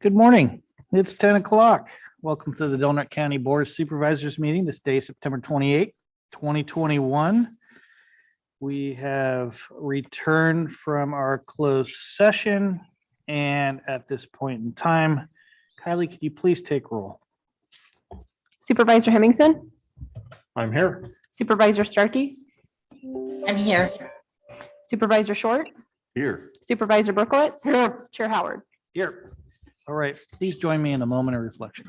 Good morning. It's 10 o'clock. Welcome to the Del Norte County Board of Supervisors meeting this day, September 28, 2021. We have returned from our closed session, and at this point in time, Kylie, could you please take roll? Supervisor Hemmingson, I'm here. Supervisor Starkey, I'm here. Supervisor Short, Here. Supervisor Berkowitz, Chair Howard. Here. All right, please join me in a moment of reflection.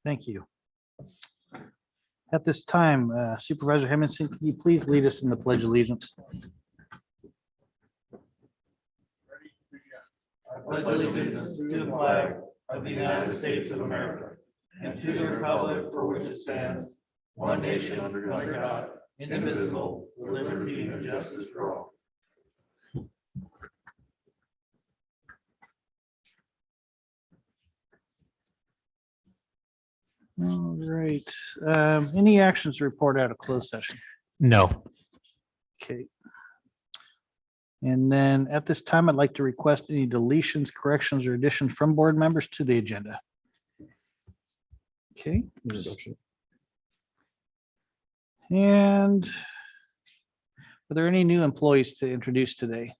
Thank you. At this time, Supervisor Hemmingson, can you please lead us in the Pledge of Allegiance? I pledge allegiance to the flag of the United States of America and to the republic for which it stands, one nation under God, indivisible, with liberty and justice for all. All right. Any actions to report out of closed session? No. Okay. And then at this time, I'd like to request any deletions, corrections, or additions from board members to the agenda. Okay. And are there any new employees to introduce today?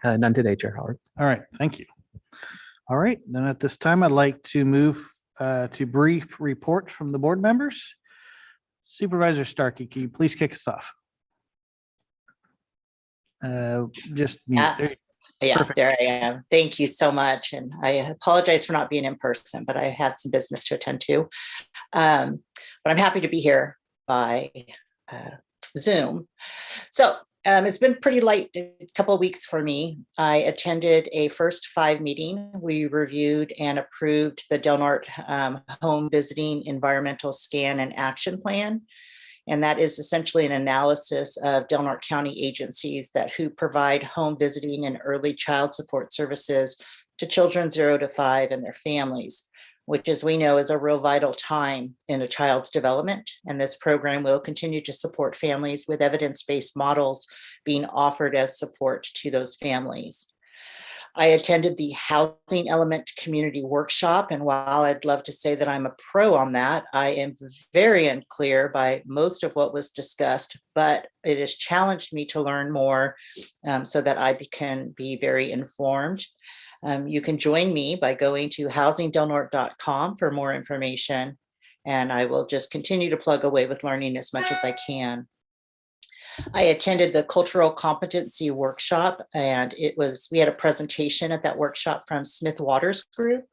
None today, Chair Howard. All right, thank you. All right, then at this time, I'd like to move to brief reports from the board members. Supervisor Starkey, can you please kick us off? Just mute. There you go. Yeah, Perfect. there I am. Thank you so much. And I apologize for not being in person, but I had some business to attend to. But I'm happy to be here by Zoom. So it's been pretty light a couple of weeks for me. I attended a first 5 meeting. We reviewed and approved the Del Norte Home Visiting Environmental Scan and Action Plan. And that is essentially an analysis of Del Norte County agencies who provide home visiting and early child support services to children 0 to 5 and their families, which, as we know, is a real vital time in a child's development. And this program will continue to support families with evidence-based models being offered as support to those families. I attended the Housing Element Community Workshop, and while I'd love to say that I'm a pro on that, I am very unclear by most of what was discussed, but it has challenged me to learn more so that I can be very informed. You can join me by going to housingdelnorte.com for more information, and I will just continue to plug away with learning as much as I can. I attended the Cultural Competency Workshop, and we had a presentation at that workshop from Smith Waters Group,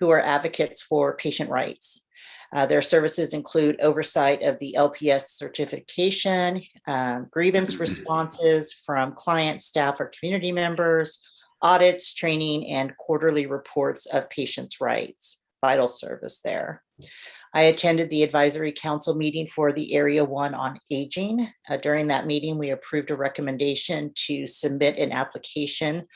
who are advocates for patient rights. Their services include oversight of the LPS certification, grievance responses from client, staff, or community members, audits, training, and quarterly reports of patients' rights. Vital service there. I attended the advisory council meeting for the Area 1 on Aging. During that meeting, we approved a recommendation to submit an application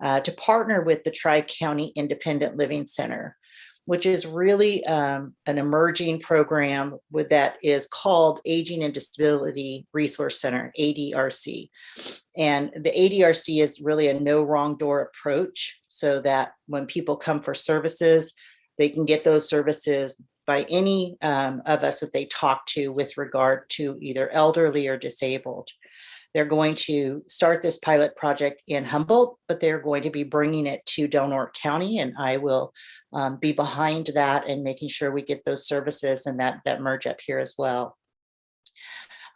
to partner with the Tri-County Independent Living Center, which is really an emerging program that is called Aging and Disability Resource Center, ADRC. And the ADRC is really a no wrong door approach, so that when people come for services, they can get those services by any of us that they talk to with regard to either elderly or disabled. They're going to start this pilot project in Humboldt, but they're going to be bringing it to Del Norte County, and I will be behind that and making sure we get those services and that merge up here as well.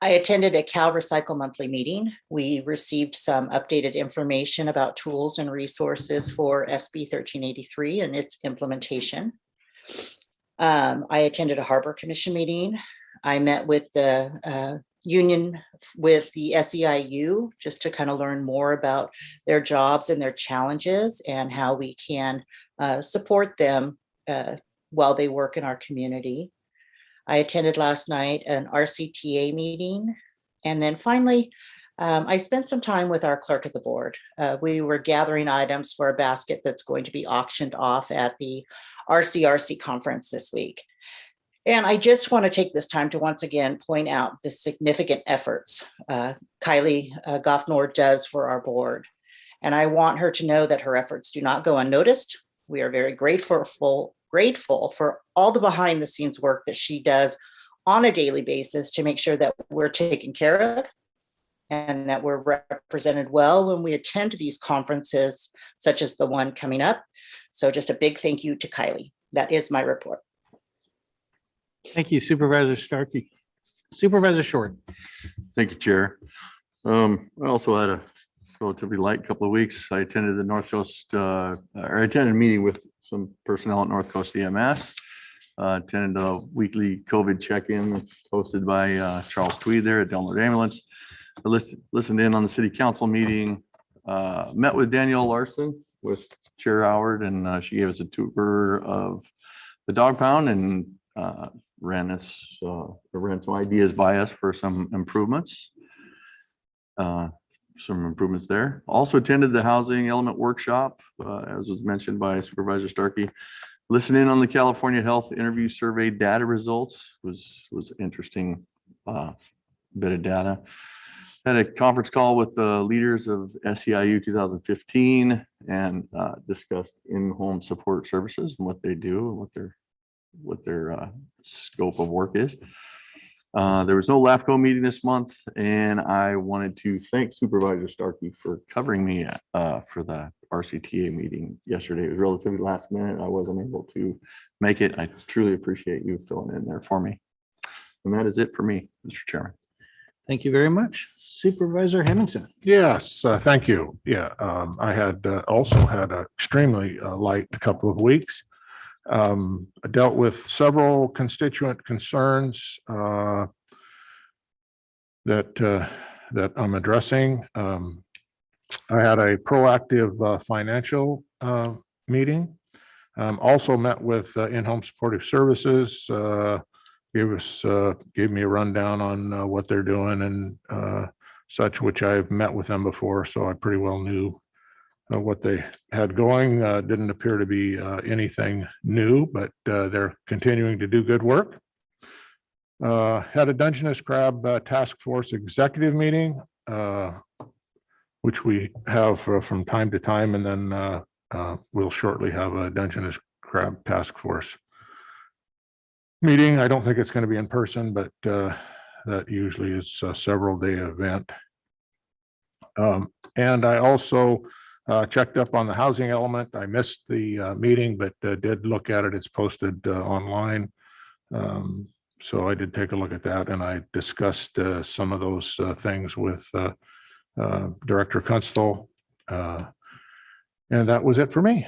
I attended a Cal Recycle monthly meeting. We received some updated information about tools and resources for SB 1383 and its implementation. I attended a Harbor Commission meeting. I met with the union with the SEIU just to kind of learn more about their jobs and their challenges and how we can support them while they work in our community. I attended last night an RCTA meeting. And then finally, I spent some time with our clerk of the board. We were gathering items for a basket that's going to be auctioned off at the RCRC conference this week. And I just want to take this time to once again point out the significant efforts Kylie Goffnor does for our board. And I want her to know that her efforts do not go unnoticed. We are very grateful for all the behind the scenes work that she does on a daily basis to make sure that we're taken care of and that we're represented well when we attend these conferences, such as the one coming up. So just a big thank you to Kylie. That is my report. Thank you, Supervisor Starkey. Supervisor Short. Thank you, Chair. I also had a relatively light couple of weeks. I attended the North Coast, or I attended a meeting with some personnel at North Coast EMS. Attended a weekly COVID check-in hosted by Charles Tweed there at Del Norte Ambulance. I listened in on the city council meeting, met with Danielle Larson with Chair Howard, and she gave us a tour of the dog pound and ran some ideas by us for some improvements. There. Also attended the housing element workshop, as was mentioned by Supervisor Starkey. Listening on the California Health Interview Survey data results was interesting bit of data. Had a conference call with the leaders of SEIU 2015 and discussed in-home support services and what they do and what their scope of work is. There was no LAFCO meeting this month, and I wanted to thank Supervisor Starkey for covering me for the RCTA meeting yesterday. It was relatively last minute. I wasn't able to make it. I truly appreciate you filling in there for me. And that is it for me, Mr. Chairman. Thank you very much. Supervisor Hemmingson. Yes, thank you. Yeah, I had also had an extremely light couple of weeks. I dealt with several constituent concerns that I'm addressing. I had a proactive financial meeting. Also met with in-home supportive services. Gave me a rundown on what they're doing and such, which I've met with them before, so I pretty well knew what they had going. Didn't appear to be anything new, but they're continuing to do good work. Had a Dungeness Crab Task Force executive meeting, which we have from time to time, and then we'll shortly have a Dungeness Crab Task Force meeting. I don't think it's going to be in person, but that usually is a several-day event. And I also checked up on the housing element. I missed the meeting, but did look at it. It's posted online. So I did take a look at that, and I discussed some of those things with Director Kunstler. And that was it for me.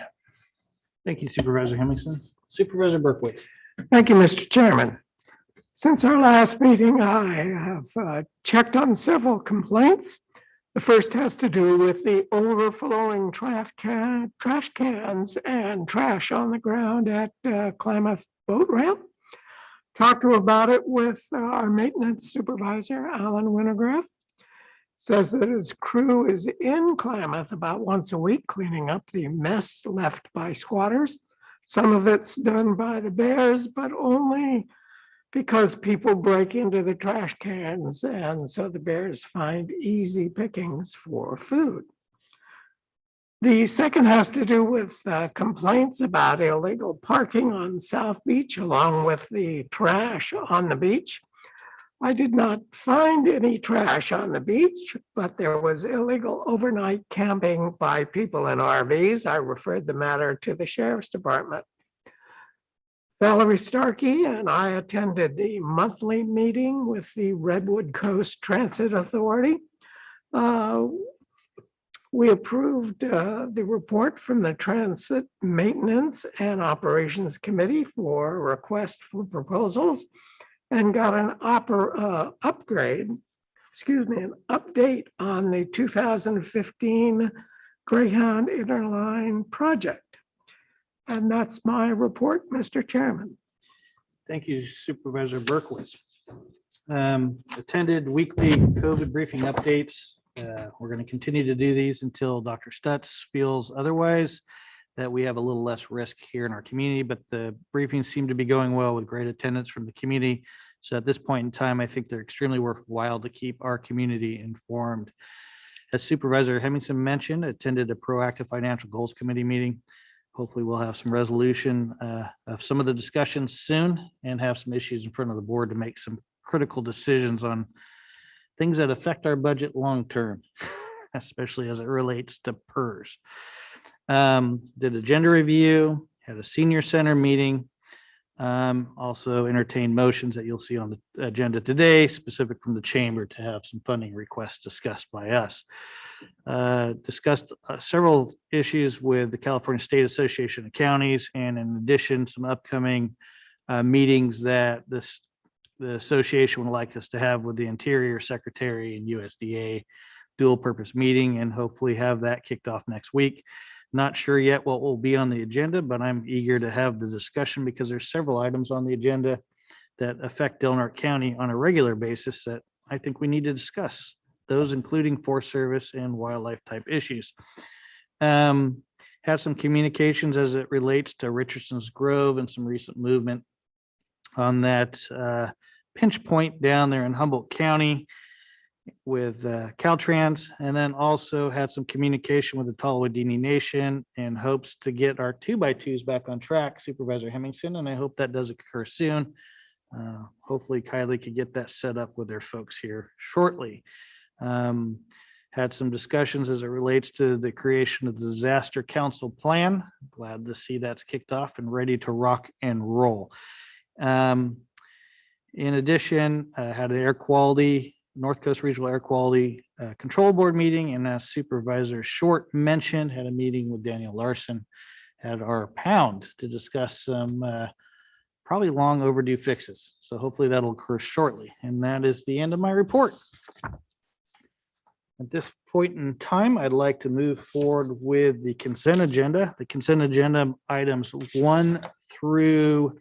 Thank you, Supervisor Hemmingson. Supervisor Berkowitz. Thank you, Mr. Chairman. Since our last meeting, I have checked on several complaints. The first has to do with the overflowing trash cans and trash on the ground at Klamath Boat Ramp. Talked about it with our maintenance supervisor, Alan Winograd. Says that his crew is in Klamath about once a week cleaning up the mess left by squatters. Some of it's done by the bears, but only because people break into the trash cans, and so the bears find easy pickings for food. The second has to do with complaints about illegal parking on South Beach, along with the trash on the beach. I did not find any trash on the beach, but there was illegal overnight camping by people in RVs. I referred the matter to the Sheriff's Department. Valerie Starkey and I attended the monthly meeting with the Redwood Coast Transit Authority. We approved the report from the Transit Maintenance and Operations Committee for a request for proposals, and got an update on the 2015 Greyhound Interline project. And that's my report, Mr. Chairman. Thank you, Supervisor Berkowitz. Attended weekly COVID briefing updates We're going to continue to do these until Dr. Stutz feels otherwise, that we have a little less risk here in our community, but the briefings seem to be going well with great attendance from the community. So at this point in time, I think they're extremely worthwhile to keep our community informed. As Supervisor Hemmingson mentioned, attended a proactive financial goals committee meeting. Hopefully we'll have some resolution of some of the discussions soon and have some issues in front of the board to make some critical decisions on things that affect our budget long-term, especially as it relates to PERS. Did a gender review, had a senior center meeting. Also entertained motions that you'll see on the agenda today, specific from the chamber to have some funding requests discussed by us. Discussed several issues with the California State Association of Counties, and in addition, some upcoming meetings that the association would like us to have with the Interior Secretary and USDA dual purpose meeting, and hopefully have that kicked off next week. Not sure yet what will be on the agenda, but I'm eager to have the discussion because there's several items on the agenda that affect Del Norte County on a regular basis that I think we need to discuss. Those including Forest Service and wildlife type issues. Have some communications as it relates to Richardson's Grove and some recent movement on that pinch point down there in Humboldt County with Caltrans, and then also had some communication with the Tallawedini Nation in hopes to get our 2x2s back on track, Supervisor Hemmingson, and I hope that does occur soon. Hopefully Kylie could get that set up with their folks here shortly. Had some discussions as it relates to the creation of the Disaster Council Plan. Glad to see that's kicked off and ready to rock and roll. In addition, had an air quality North Coast Regional Air Quality Control Board meeting, and as Supervisor Short mentioned, had a meeting with Daniel Larson at our pound to discuss some probably long overdue fixes. So hopefully that'll occur shortly. And that is the end of my report. At this point in time, I'd like to move forward with the consent agenda. The consent agenda items 1 through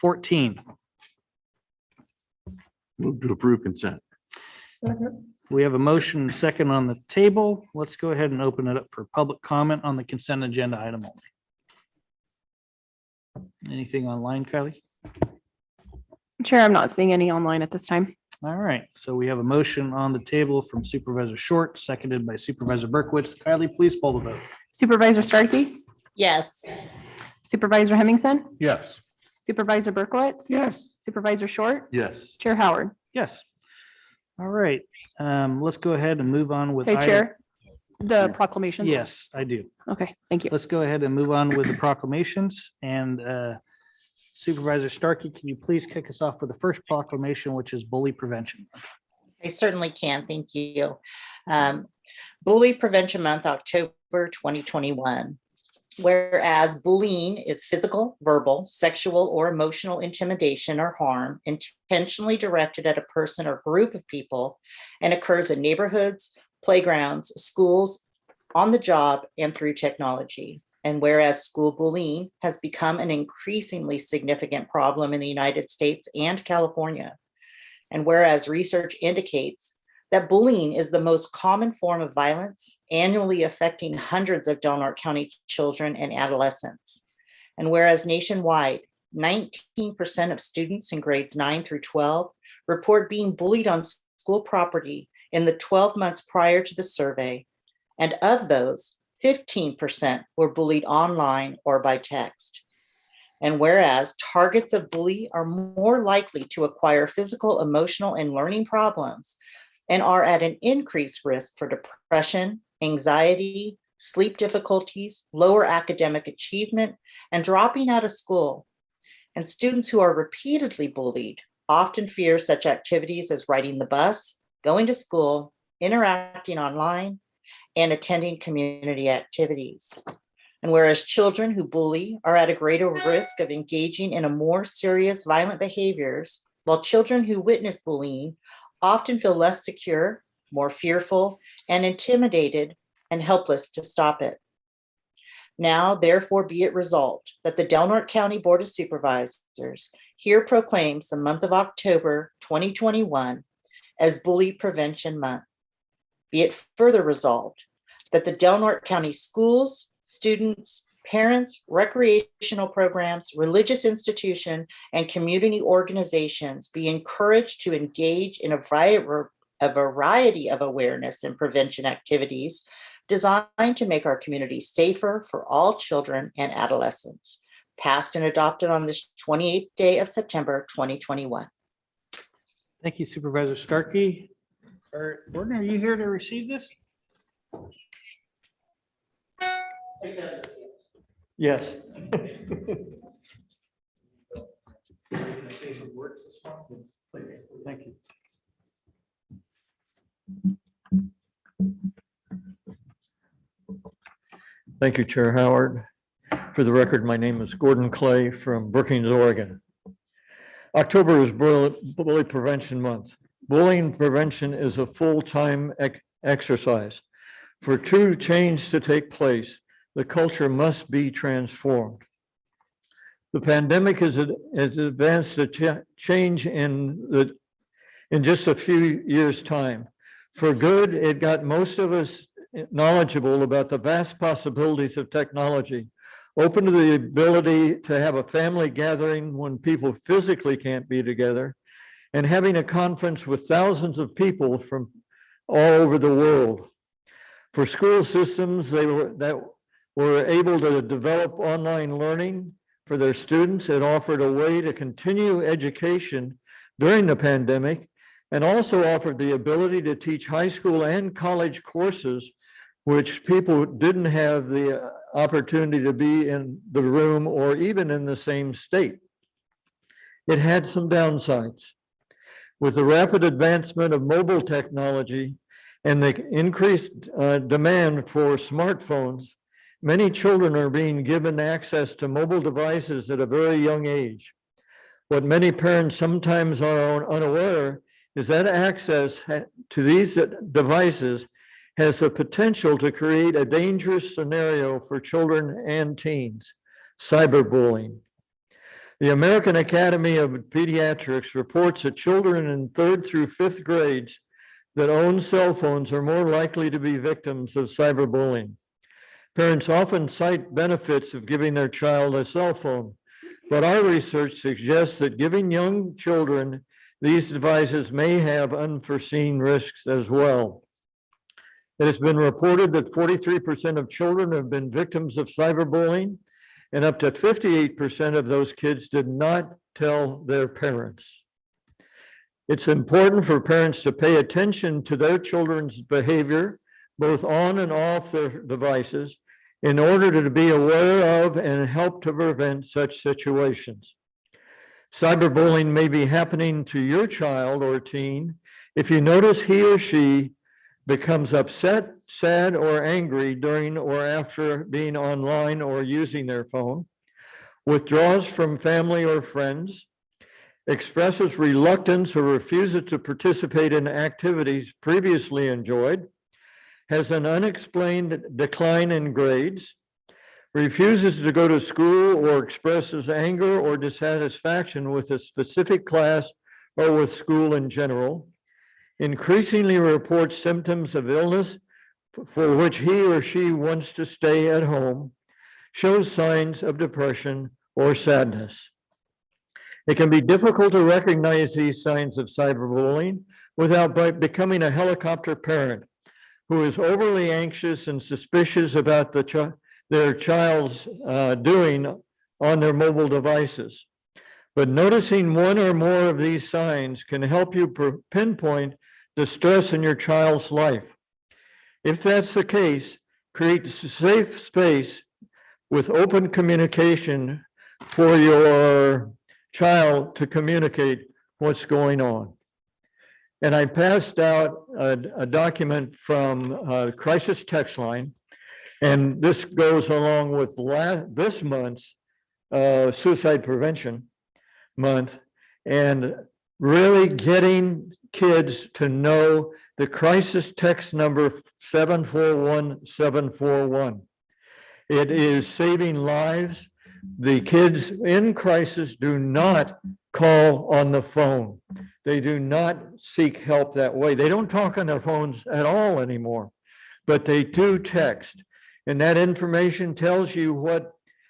14. Move to approve consent. We have a motion and second on the table. Let's go ahead and open it up for public comment on the consent agenda item only. Anything online, Kylie? Chair, I'm not seeing any online at this time. All right, so we have a motion on the table from Supervisor Short, seconded by Supervisor Berkowitz. Kylie, please poll the vote. Supervisor Starkey, Yes. Supervisor Hemmingson, Yes. Supervisor Berkowitz. Yes. Supervisor Short, Yes. Chair Howard. Yes. All right, let's go ahead and move on with. Hey, item- Chair, the proclamations. Yes, I do. Okay, thank you. Let's go ahead and move on with the proclamations. And Supervisor Starkey, can you please kick us off with the first proclamation, which is bully prevention? I certainly can. Thank you. Bully Prevention Month, October 2021. Whereas bullying is physical, verbal, sexual, or emotional intimidation or harm intentionally directed at a person or group of people and occurs in neighborhoods, playgrounds, schools, on the job, and through technology. And whereas school bullying has become an increasingly significant problem in the United States and California. And whereas research indicates that bullying is the most common form of violence, annually affecting hundreds of Del Norte County children and adolescents. And whereas nationwide, 19% of students in grades 9 through 12 report being bullied on school property in the 12 months prior to the survey. And of those, 15% were bullied online or by text. And whereas targets of bully are more likely to acquire physical, emotional, and learning problems, and are at an increased risk for depression, anxiety, sleep difficulties, lower academic achievement, and dropping out of school. And students who are repeatedly bullied often fear such activities as riding the bus, going to school, interacting online, and attending community activities. And whereas children who bully are at a greater risk of engaging in a more serious violent behaviors, while children who witness bullying often feel less secure, more fearful, and intimidated and helpless to stop it. Now, therefore, be it resolved that the Del Norte County Board of Supervisors here proclaims the month of October 2021 as Bully Prevention Month. Be it further resolved that the Del Norte County schools, students, parents, recreational programs, religious institution, and community organizations be encouraged to engage in a variety of awareness and prevention activities designed to make our community safer for all children and adolescents, passed and adopted on this 28th day of September, 2021. Thank you, Supervisor Starkey. Gordon, are you here to receive this? Yes. Thank you. Thank you, Chair Howard. For the record, my name is Gordon Clay from Brookings, Oregon. October is Bully Prevention Month. Bullying prevention is a full-time exercise. For true change to take place, the culture must be transformed. The pandemic has advanced a change in just a few years' time. For good, it got most of us knowledgeable about the vast possibilities of technology, open to the ability to have a family gathering when people physically can't be together, and having a conference with thousands of people from all over the world. For school systems that were able to develop online learning for their students, it offered a way to continue education during the pandemic, and also offered the ability to teach high school and college courses which people didn't have the opportunity to be in the room or even in the same state. It had some downsides. With the rapid advancement of mobile technology and the increased demand for smartphones, many children are being given access to mobile devices at a very young age. What many parents sometimes are unaware is that access to these devices has the potential to create a dangerous scenario for children and teens, cyberbullying. The American Academy of Pediatrics reports that children in 3rd through 5th grades that own cell phones are more likely to be victims of cyberbullying. Parents often cite benefits of giving their child a cell phone, but our research suggests that giving young children these devices may have unforeseen risks as well. It has been reported that 43% of children have been victims of cyberbullying, and up to 58% of those kids did not tell their parents. It's important for parents to pay attention to their children's behavior, both on and off their devices, in order to be aware of and help to prevent such situations. Cyberbullying may be happening to your child or teen if you notice he or she becomes upset, sad, or angry during or after being online or using their phone, withdraws from family or friends, expresses reluctance or refuses to participate in activities previously enjoyed, has an unexplained decline in grades, refuses to go to school or expresses anger or dissatisfaction with a specific class or with school in general, increasingly reports symptoms of illness for which he or she wants to stay at home, shows signs of depression or sadness. It can be difficult to recognize these signs of cyberbullying without becoming a helicopter parent who is overly anxious and suspicious about their child's doing on their mobile devices. But noticing one or more of these signs can help you pinpoint the stress in your child's life. If that's the case, create a safe space with open communication for your child to communicate what's going on. And I passed out a document from Crisis Text Line, and this goes along with this month's Suicide Prevention Month, and really getting kids to know the crisis text number 741741. It is saving lives. The kids in crisis do not call on the phone. They do not seek help that way. They don't talk on their phones at all anymore, but they do text. And that information tells you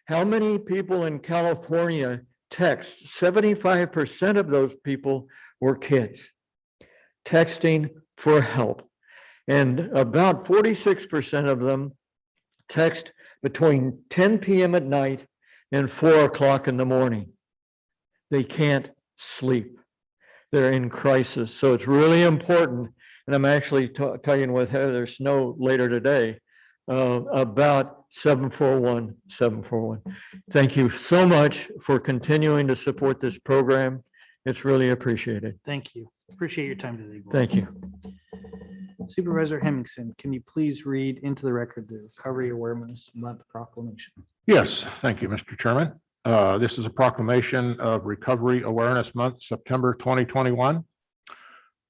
how many people in California text. 75% of those people were kids texting for help. And about 46% of them text between 10 p.m. at night and 4 o'clock in the morning. They can't sleep. They're in crisis. So it's really important. And I'm actually talking with Heather Snow later today about 741. Thank you so much for continuing to support this program. It's really appreciated. Thank you. Appreciate your time today. Gordon. Thank you. Supervisor Hemmingson, can you please read into the record the Recovery Awareness Month proclamation? Yes, thank you, Mr. Chairman. This is a proclamation of Recovery Awareness Month, September 2021.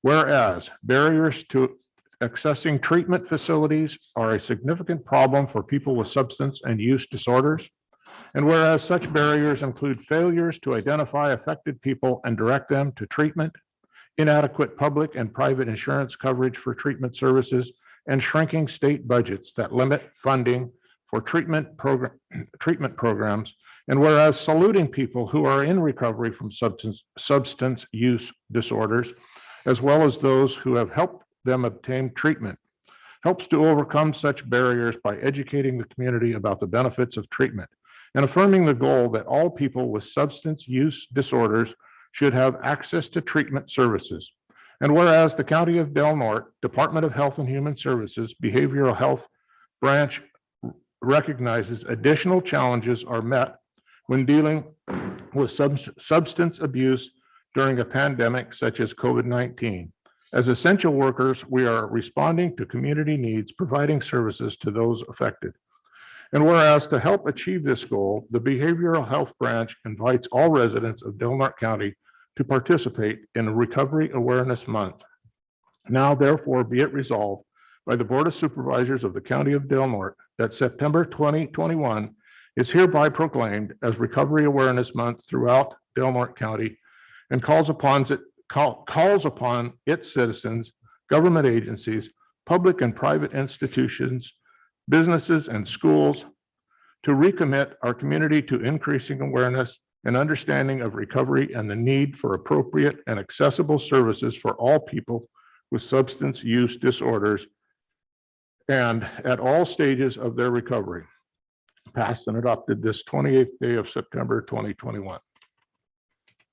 Whereas barriers to accessing treatment facilities are a significant problem for people with substance and use disorders. And whereas such barriers include failures to identify affected people and direct them to treatment, inadequate public and private insurance coverage for treatment services, and shrinking state budgets that limit funding for treatment programs. And whereas saluting people who are in recovery from substance use disorders, as well as those who have helped them obtain treatment, helps to overcome such barriers by educating the community about the benefits of treatment and affirming the goal that all people with substance use disorders should have access to treatment services. And whereas the County of Del Norte Department of Health and Human Services Behavioral Health Branch recognizes additional challenges are met when dealing with substance abuse during a pandemic such as COVID-19. As essential workers, we are responding to community needs, providing services to those affected. And whereas to help achieve this goal, the Behavioral Health Branch invites all residents of Del Norte County to participate in Recovery Awareness Month. Now, therefore, be it resolved by the Board of Supervisors of the County of Del Norte that September 2021 is hereby proclaimed as Recovery Awareness Month throughout Del Norte County and calls upon its citizens, government agencies, public and private institutions, businesses, and schools to recommit our community to increasing awareness and understanding of recovery and the need for appropriate and accessible services for all people with substance use disorders and at all stages of their recovery. Passed and adopted this 28th day of September 2021.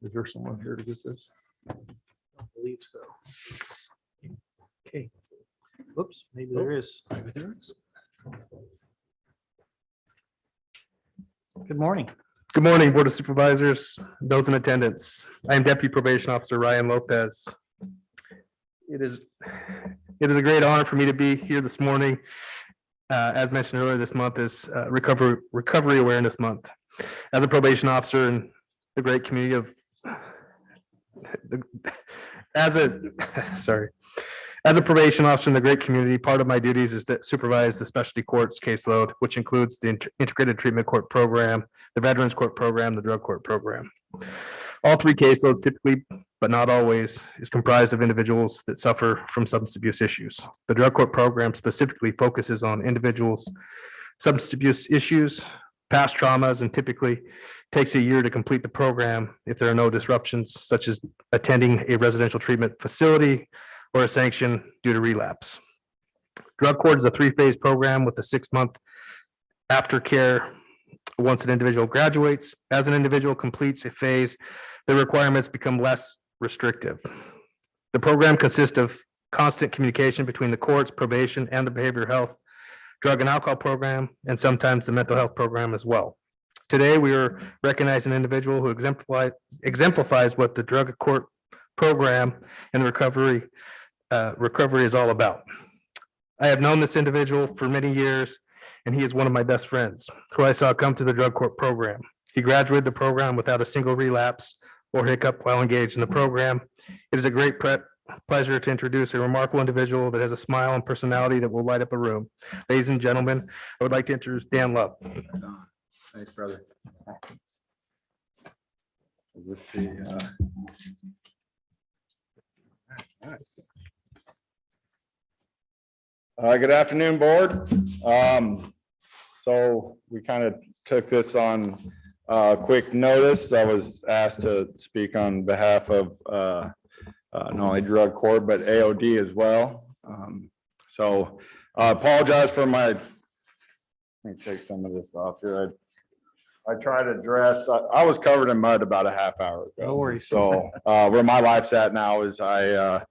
Is there someone here to get this? I believe so. Okay. Whoops, maybe there is. Maybe there is. Good morning. Good morning, Board of Supervisors, those in attendance. I am Deputy Probation Officer Ryan Lopez. It is a great honor for me to be here this morning. As mentioned earlier, this month is Recovery Awareness Month. As a probation officer in the great community of as a probation officer in the great community, part of my duties is to supervise the specialty courts caseload, which includes the integrated treatment court program, the veterans court program, the drug court program. All three caseloads typically, but not always, is comprised of individuals that suffer from substance abuse issues. The drug court program specifically focuses on individuals' substance abuse issues, past traumas, and typically takes a year to complete the program if there are no disruptions, such as attending a residential treatment facility or a sanction due to relapse. Drug court is a 3-phase program with a 6-month aftercare once an individual graduates. As an individual completes a phase, the requirements become less restrictive. The program consists of constant communication between the courts, probation, and the behavioral health, drug and alcohol program, and sometimes the mental health program as well. Today, we are recognizing an individual who exemplifies what the drug court program and recovery is all about. I have known this individual for many years, and he is one of my best friends who I saw come to the drug court program. He graduated the program without a single relapse or hiccup while engaged in the program. It is a great pleasure to introduce a remarkable individual that has a smile and personality that will light up a room. Ladies and gentlemen, I would like to introduce Dan Love. Thanks, brother. let's see. Nice. Good afternoon, board. So we kind of took this on quick notice. I was asked to speak on behalf of not only drug court, but AOD as well. So I apologize for my, let me take some of this off here. I tried to dress, I was covered in mud about a half hour ago. No worries. So where my life's at now is I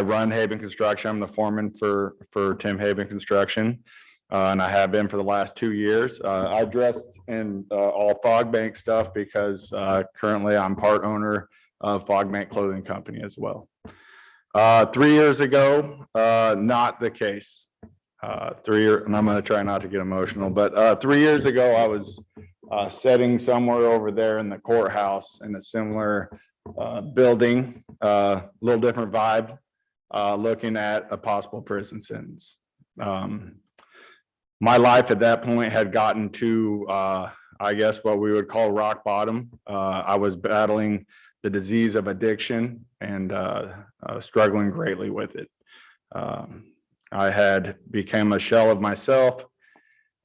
run Haven Construction. I'm the foreman for Tim Haven Construction. And I have been for the last 2 years. I dressed in all Fog Bank stuff because currently I'm part owner of Fog Bank Clothing Company as well. 3 years ago, not the case. And I'm gonna try not to get emotional, but 3 years ago, I was sitting somewhere over there in the courthouse in a similar building, little different vibe, looking at a possible prison sentence. My life at that point had gotten to, I guess, what we would call rock bottom. I was battling the disease of addiction and struggling greatly with it. I had become a shell of myself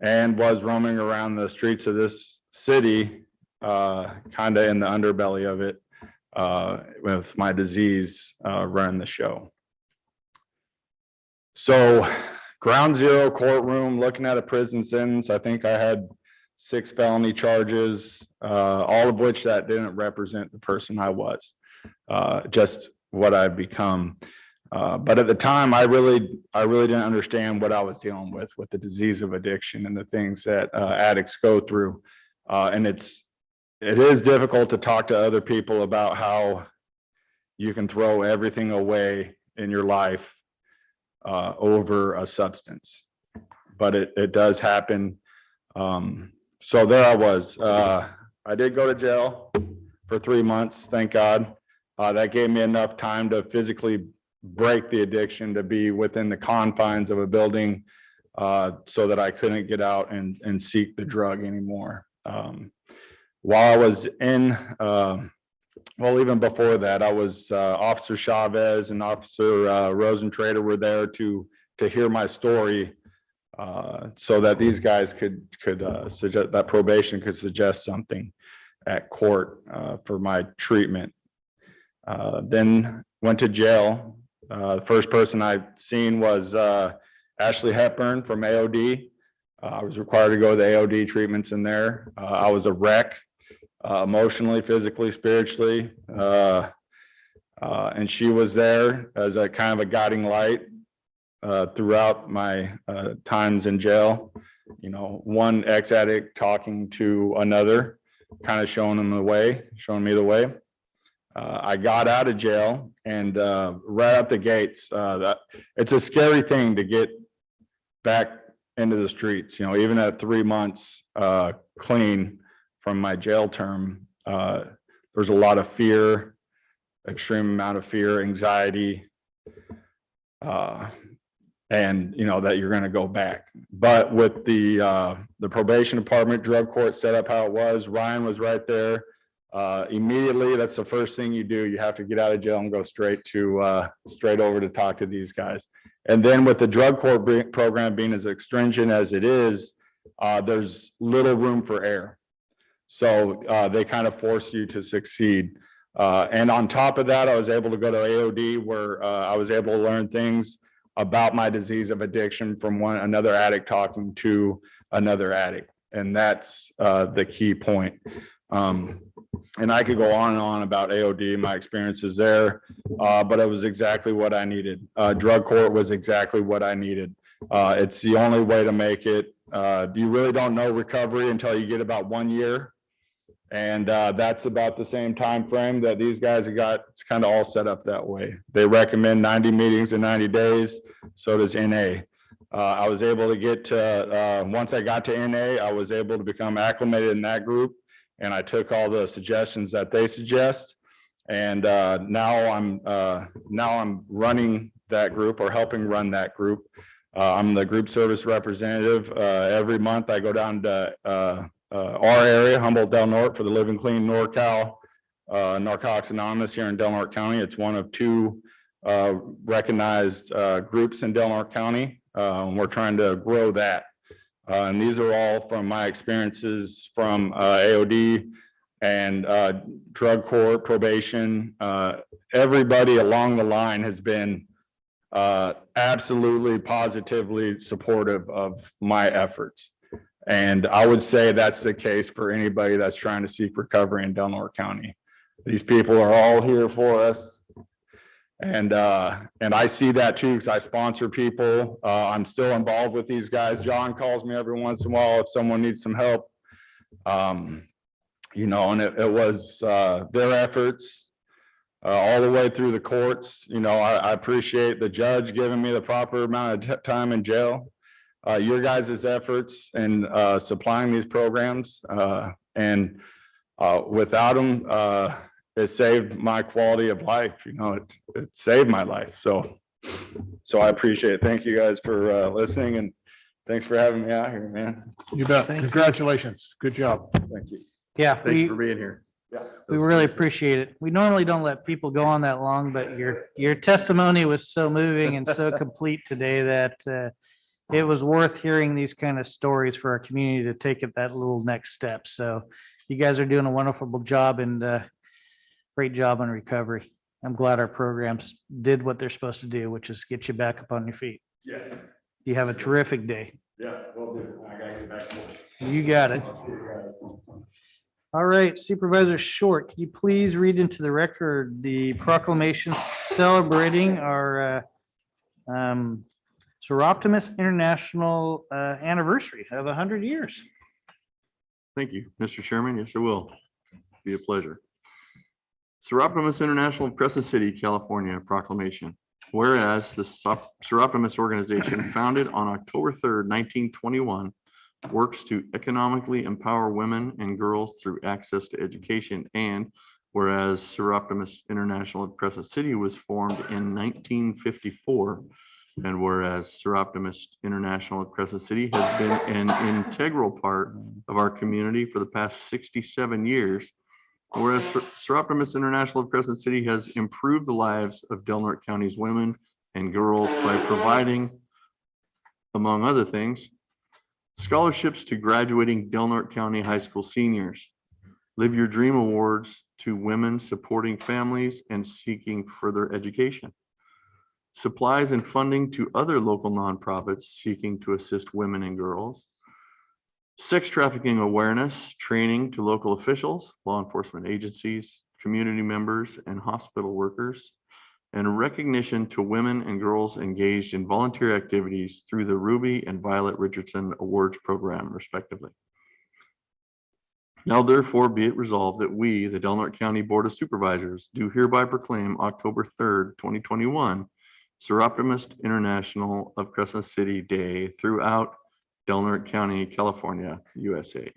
and was roaming around the streets of this city, kind of in the underbelly of it, with my disease running the show. So ground zero courtroom, looking at a prison sentence. I think I had 6 felony charges, all of which that didn't represent the person I was, just what I've become. But at the time, I really didn't understand what I was dealing with the disease of addiction and the things that addicts go through. And it is difficult to talk to other people about how you can throw everything away in your life over a substance, but it does happen. So there I was. I did go to jail for 3 months, thank God. That gave me enough time to physically break the addiction, to be within the confines of a building, so that I couldn't get out and seek the drug anymore. While I was in, well, even before that, I was Officer Chavez and Officer Rosentrader were there to hear my story, so that these guys could suggest that probation could suggest something at court for my treatment. Then went to jail. The first person I'd seen was Ashley Hepburn from AOD. I was required to go to the AOD treatments in there. I was a wreck, emotionally, physically, spiritually. And she was there as a kind of a guiding light throughout my times in jail. You know, one ex-addict talking to another, kind of showing me the way. I got out of jail, and right out the gates, it's a scary thing to get back into the streets. You know, even at 3 months clean from my jail term, there's a lot of fear, extreme amount of fear, anxiety, and you know that you're going to go back. But with the probation department, drug court set up how it was, Ryan was right there. Immediately, that's the first thing you do. You have to get out of jail and go straight over to talk to these guys. And then with the drug court program being as stringent as it is, there's little room for error. So they kind of force you to succeed. And on top of that, I was able to go to AOD, where I was able to learn things about my disease of addiction from another addict talking to another addict. And that's the key point. And I could go on and on about AOD, my experiences there, but it was exactly what I needed. Drug court was exactly what I needed. It's the only way to make it. You really don't know recovery until you get about 1 year. And that's about the same time frame that these guys have got. It's kind of all set up that way. They recommend 90 meetings in 90 days. So does NA. I was able to get to, once I got to NA, I was able to become acclimated in that group. And I took all the suggestions that they suggest. And now I'm running that group, or helping run that group. I'm the group service representative. Every month I go down to our area, Humboldt Del Norte, for the Living Clean NorCal Narcotics Anonymous here in Del Norte County. It's one of two recognized groups in Del Norte County. We're trying to grow that. And these are all from my experiences from AOD and drug court, probation. Everybody along the line has been absolutely positively supportive of my efforts. And I would say that's the case for anybody that's trying to seek recovery in Del Norte County. These people are all here for us. And I see that too, because I sponsor people. I'm still involved with these guys. John calls me every once in a while if someone needs some help. You know, and it was their efforts all the way through the courts. You know, I appreciate the judge giving me the proper amount of time in jail. Your guys' efforts in supplying these programs, and without them, it saved my quality of life. You know, it saved my life. So I appreciate it. Thank you guys for listening, and thanks for having me out here, man. You bet. Thank you. Congratulations. Good job. Thank you. Yeah, Thank you for being here. we really appreciate it. We normally don't let people go on that long, but your testimony was so moving and so complete today that it was worth hearing these kind of stories for our community to take it that little next step. So you guys are doing a wonderful job, and great job on recovery. I'm glad our programs did what they're supposed to do, which is get you back up on your feet. Yeah. You have a terrific day. Yeah, will do. I gotta get back to work. You got it. I'll see you guys. All right, Supervisor Short, can you please read into the record the proclamation celebrating our Soroptimus International anniversary of 100 years? Thank you, Mr. Chairman. Yes, I will. Be a pleasure. Soroptimus International of Crescent City, California proclamation. Whereas the Soroptimus organization, founded on October 3rd, 1921, works to economically empower women and girls through access to education. And whereas Soroptimus International of Crescent City was formed in 1954, and whereas Soroptimus International of Crescent City has been an integral part of our community for the past 67 years, whereas Soroptimus International of Crescent City has improved the lives of Del Norte County's women and girls by providing, among other things, scholarships to graduating Del Norte County high school seniors, Live Your Dream Awards to women supporting families and seeking further education, supplies and funding to other local nonprofits seeking to assist women and girls, sex trafficking awareness training to local officials, law enforcement agencies, community members, and hospital workers, and recognition to women and girls engaged in volunteer activities through the Ruby and Violet Richardson Awards program, respectively. Now therefore be it resolved that we, the Del Norte County Board of Supervisors, do hereby proclaim October 3rd, 2021, Soroptimus International of Crescent City Day throughout Del Norte County, California, USA.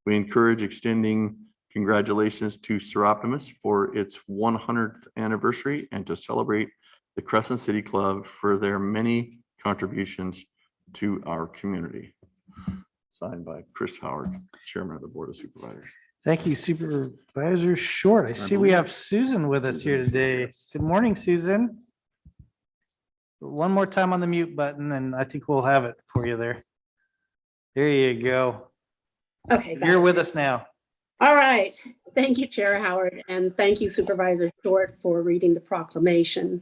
We encourage extending congratulations to Soroptimus for its 100th anniversary and to celebrate the Crescent City Club for their many contributions to our community. Signed by Chris Howard, Chairman of the Board of Supervisors. Thank you, Supervisor Short. I see we have Susan with us here today. Good morning, Susan. One more time on the mute button, and I think we'll have it for you there. There you go. Okay. You're with us now. All right. Thank you, Chair Howard, and thank you, Supervisor Short, for reading the proclamation.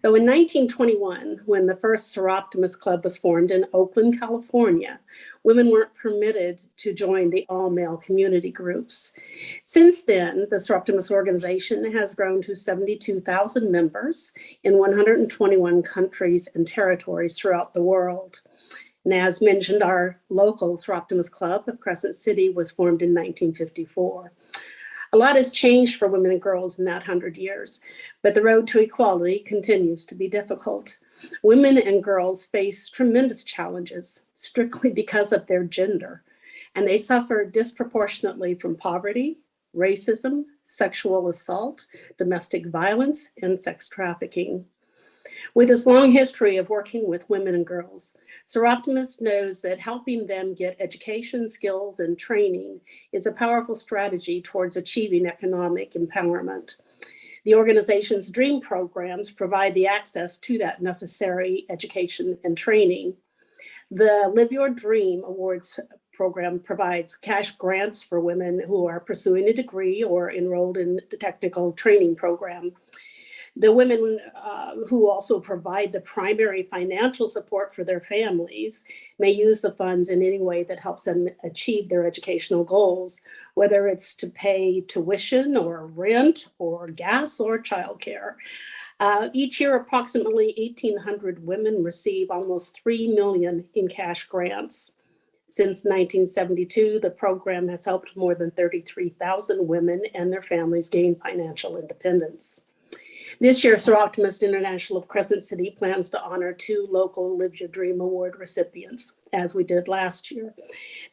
So in 1921, when the first Soroptimus Club was formed in Oakland, California, women weren't permitted to join the all-male community groups. Since then, the Soroptimus organization has grown to 72,000 members in 121 countries and territories throughout the world. And as mentioned, our local Soroptimus Club of Crescent City was formed in 1954. A lot has changed for women and girls in that 100 years, but the road to equality continues to be difficult. Women and girls face tremendous challenges strictly because of their gender, and they suffer disproportionately from poverty, racism, sexual assault, domestic violence, and sex trafficking. With its long history of working with women and girls, Soroptimus knows that helping them get education, skills, and training is a powerful strategy towards achieving economic empowerment. The organization's DREAM programs provide the access to that necessary education and training. The Live Your Dream Awards program provides cash grants for women who are pursuing a degree or enrolled in the technical training program. The women who also provide the primary financial support for their families may use the funds in any way that helps them achieve their educational goals, whether it's to pay tuition or rent or gas or childcare. Each year, approximately 1,800 women receive almost $3 million in cash grants. Since 1972, the program has helped more than 33,000 women and their families gain financial independence. This year, Soroptimus International of Crescent City plans to honor 2 local Live Your Dream Award recipients, as we did last year.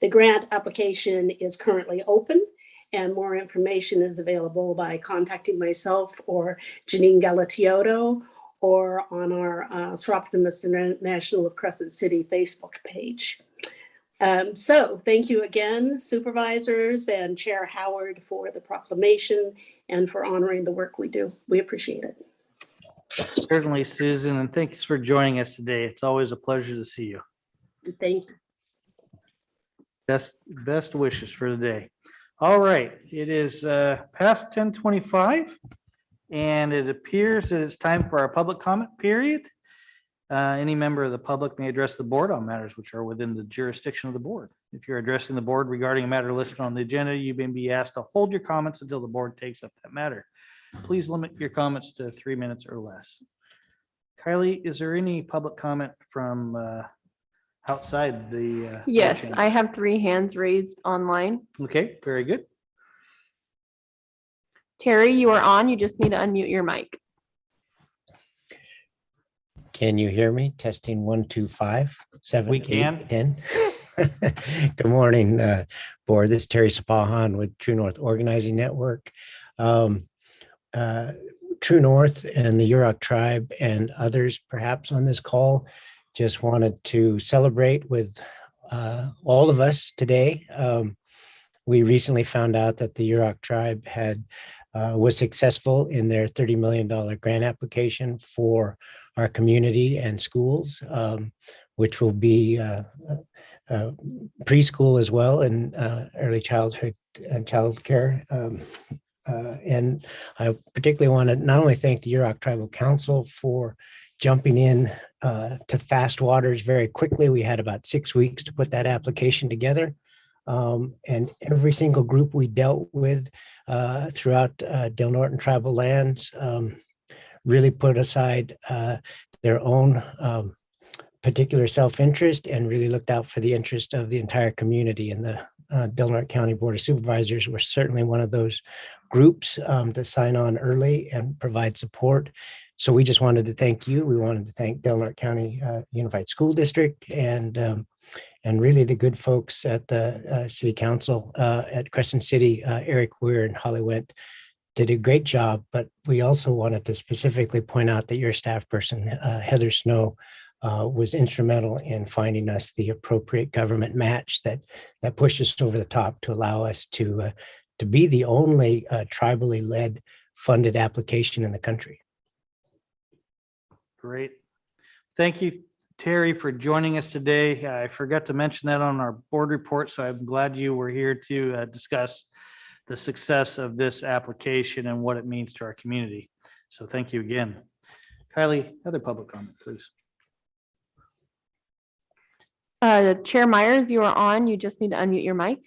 The grant application is currently open, and more information is available by contacting myself or Janine Galatioto or on our Soroptimus International of Crescent City Facebook page. So thank you again, supervisors and Chair Howard, for the proclamation and for honoring the work we do. We appreciate it. Certainly, Susan, and thanks for joining us today. It's always a pleasure to see you. Thank you. Best wishes for the day. All right, it is past 10:25, and it appears that it's time for our public comment period. Any member of the public may address the board on matters which are within the jurisdiction of the board. If you're addressing the board regarding a matter listed on the agenda, you may be asked to hold your comments until the board takes up that matter. Please limit your comments to 3 minutes or less. Kylie, is there any public comment from outside the? Yes, chamber? I have 3 hands raised online. Okay, very good. Terry, you are on. You just need to unmute your mic. Can you hear me? Testing 1, 2, 5, 7, We 8, can. 10. Good morning, board. This is Terry Sapahan with True North Organizing Network. True North and the Yurok tribe and others perhaps on this call just wanted to celebrate with all of us today. We recently found out that the Yurok tribe was successful in their $30 million grant application for our community and schools, which will be preschool as well and early childhood and child care. And I particularly want to not only thank the Yurok Tribal Council for jumping in to fast waters very quickly. We had about 6 weeks to put that application together. And every single group we dealt with throughout Del Norte and tribal lands really put aside their own particular self-interest and really looked out for the interest of the entire community. And the Del Norte County Board of Supervisors were certainly one of those groups to sign on early and provide support. So we just wanted to thank you. We wanted to thank Del Norte County Unified School District and really the good folks at the City Council at Crescent City. Eric Weir and Holly Went did a great job, but we also wanted to specifically point out that your staff person, Heather Snow, was instrumental in finding us the appropriate government match that pushed us over the top to allow us to be the only tribally led funded application in the country. Great. Thank you, Terry, for joining us today. I forgot to mention that on our board report, so I'm glad you were here to discuss the success of this application and what it means to our community. So thank you again. Kylie, other public comment, please. Chair Myers, you are on. You just need to unmute your mic.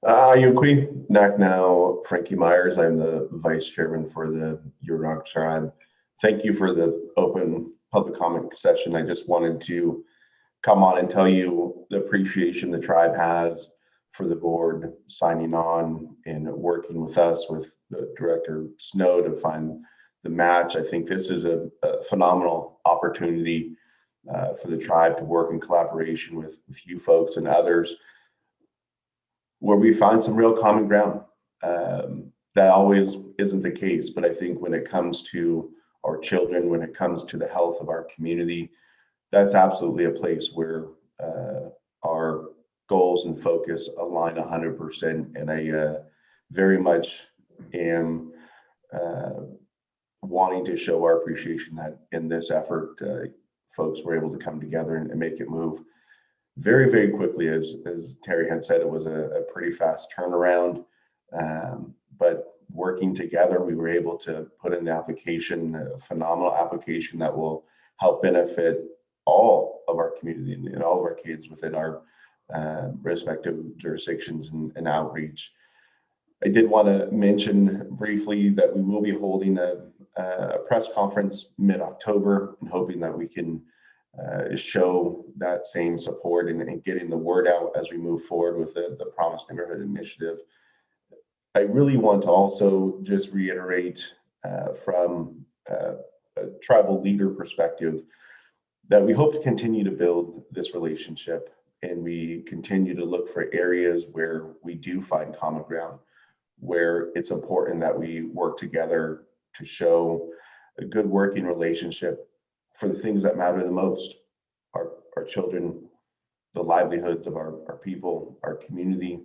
Yukwi Naknow, Frankie Myers. I'm the vice chairman for the Yurok tribe. Thank you for the open public comment session. I just wanted to come on and tell you the appreciation the tribe has for the board signing on and working with us, with the Director Snow, to find the match. I think this is a phenomenal opportunity for the tribe to work in collaboration with you folks and others, where we find some real common ground. That always isn't the case, but I think when it comes to our children, when it comes to the health of our community, that's absolutely a place where our goals and focus align 100%. And I very much am wanting to show our appreciation that in this effort, folks were able to come together and make it move very, very quickly. As Terry had said, it was a pretty fast turnaround. But working together, we were able to put in the application, a phenomenal application that will help benefit all of our community and all of our kids within our respective jurisdictions and outreach. I did want to mention briefly that we will be holding a press conference mid-October, and hoping that we can show that same support and getting the word out as we move forward with the Promised Neighborhood Initiative. I really want to also just reiterate from a tribal leader perspective that we hope to continue to build this relationship, and we continue to look for areas where we do find common ground, where it's important that we work together to show a good working relationship for the things that matter the most, our children, the livelihoods of our people, our community.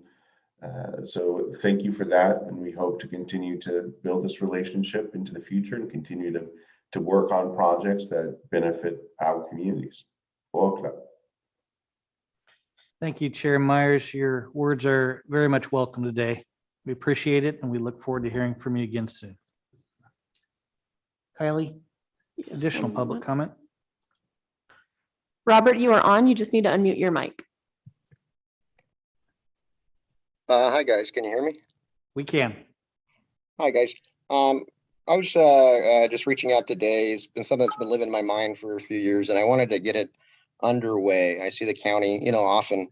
So thank you for that. And we hope to continue to build this relationship into the future and continue to work on projects that benefit our communities. Welcome. Thank you, Chair Myers. Your words are very much welcome today. We appreciate it, and we look forward to hearing from you again soon. Kylie, additional public comment? Robert, you are on. You just need to unmute your mic. Hi guys, can you hear me? We can. Hi guys. I was just reaching out today. It's been something that's been living in my mind for a few years, and I wanted to get it underway. I see the county, often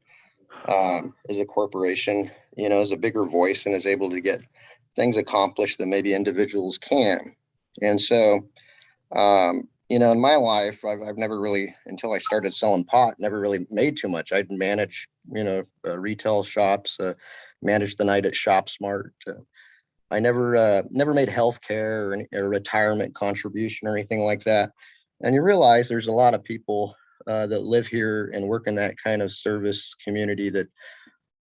as a corporation, is a bigger voice and is able to get things accomplished that maybe individuals can. And so, in my life, I've never really, until I started selling pot, never really made too much. I'd manage, retail shops, manage the night at Shop Smart. I never made healthcare or retirement contribution or anything like that. And you realize there's a lot of people that live here and work in that kind of service community that,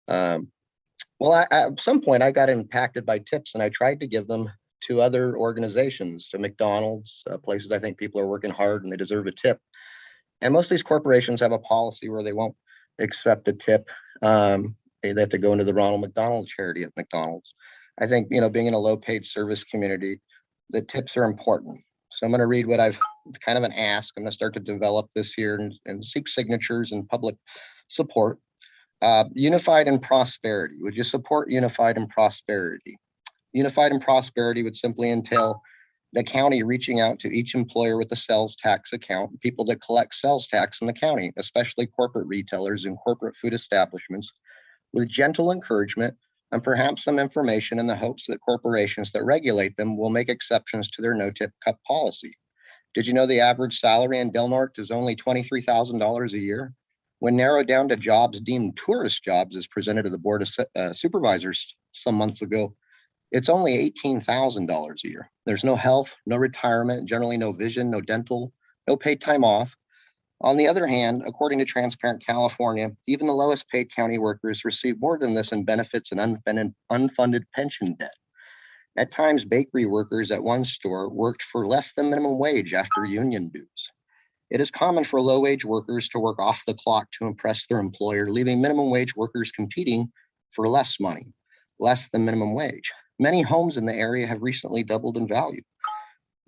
at some point I got impacted by tips, and I tried to give them to other organizations, to McDonald's, places I think people are working hard and they deserve a tip. And most of these corporations have a policy where they won't accept a tip. They have to go into the Ronald McDonald charity at McDonald's. I think, being in a low paid service community, the tips are important. So I'm going to read what I've kind of an ask. I'm going to start to develop this year and seek signatures and public support. Unified in prosperity. Would you support unified in prosperity? Unified in prosperity would simply entail the county reaching out to each employer with a sales tax account, people that collect sales tax in the county, especially corporate retailers and corporate food establishments, with gentle encouragement and perhaps some information in the hopes that corporations that regulate them will make exceptions to their no-tip cup policy. Did you know the average salary in Del Norte is only $23,000 a year? When narrowed down to jobs deemed tourist jobs as presented to the Board of Supervisors some months ago, it's only $18,000 a year. There's no health, no retirement, generally no vision, no dental, no paid time off. On the other hand, according to Transparent California, even the lowest paid county workers receive more than this in benefits and unfunded pension debt. At times, bakery workers at one store worked for less than minimum wage after union dues. It is common for low-wage workers to work off the clock to impress their employer, leaving minimum wage workers competing for less money, less than minimum wage. Many homes in the area have recently doubled in value.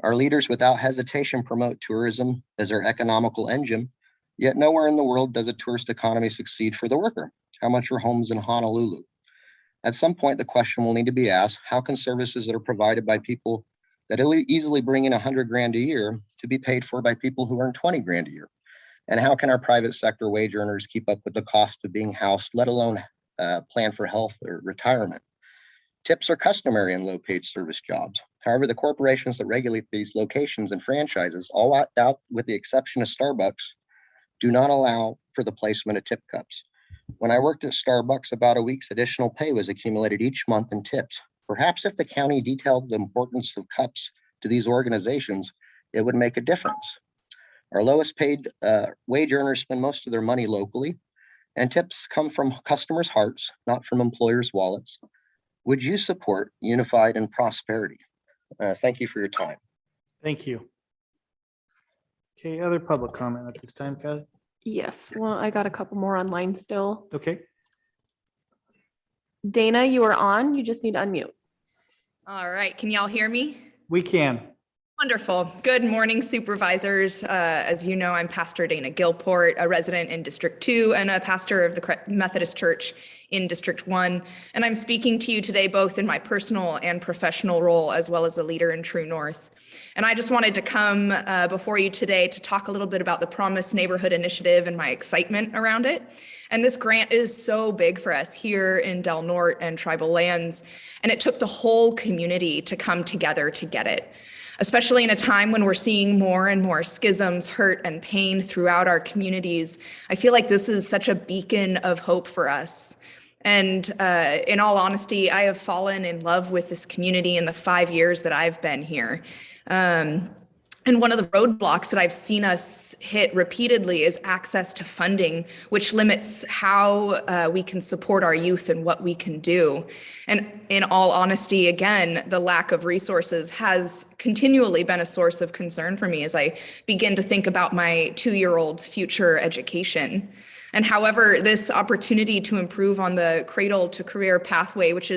Our leaders without hesitation promote tourism as our economical engine, yet nowhere in the world does a tourist economy succeed for the worker. How much are homes in Honolulu? At some point, the question will need to be asked, how can services that are provided by people that easily bring in 100 grand a year to be paid for by people who earn 20 grand a year? And how can our private sector wage earners keep up with the cost of being housed, let alone plan for health or retirement? Tips are customary in low-paid service jobs. However, the corporations that regulate these locations and franchises, all out with the exception of Starbucks, do not allow for the placement of tip cups. When I worked at Starbucks, about a week's additional pay was accumulated each month in tips. Perhaps if the county detailed the importance of cups to these organizations, it would make a difference. Our lowest paid wage earners spend most of their money locally, and tips come from customers' hearts, not from employers' wallets. Would you support Unified and Prosperity? Thank you for your time. Thank you. Okay, other public comment at this time, Kelly? Yes, well, I got a couple more online still. Okay. Dana, you are on. You just need to unmute. All right, can y'all hear me? We can. Wonderful. Good morning, supervisors. As you know, I'm Pastor Dana Gilport, a resident in District 2 and a pastor of the Methodist Church in District 1. And I'm speaking to you today both in my personal and professional role, as well as a leader in True North. And I just wanted to come before you today to talk a little bit about the Promise Neighborhood Initiative and my excitement around it. And this grant is so big for us here in Del Norte and tribal lands. And it took the whole community to come together to get it, especially in a time when we're seeing more and more schisms, hurt, and pain throughout our communities. I feel like this is such a beacon of hope for us. And in all honesty, I have fallen in love with this community in the 5 years that I've been here. And one of the roadblocks that I've seen us hit repeatedly is access to funding, which limits how we can support our youth and what we can do. And in all honesty, again, the lack of resources has continually been a source of concern for me as I begin to think about my 2-year-old's future education. And however, this opportunity to improve on the cradle to career pathway, which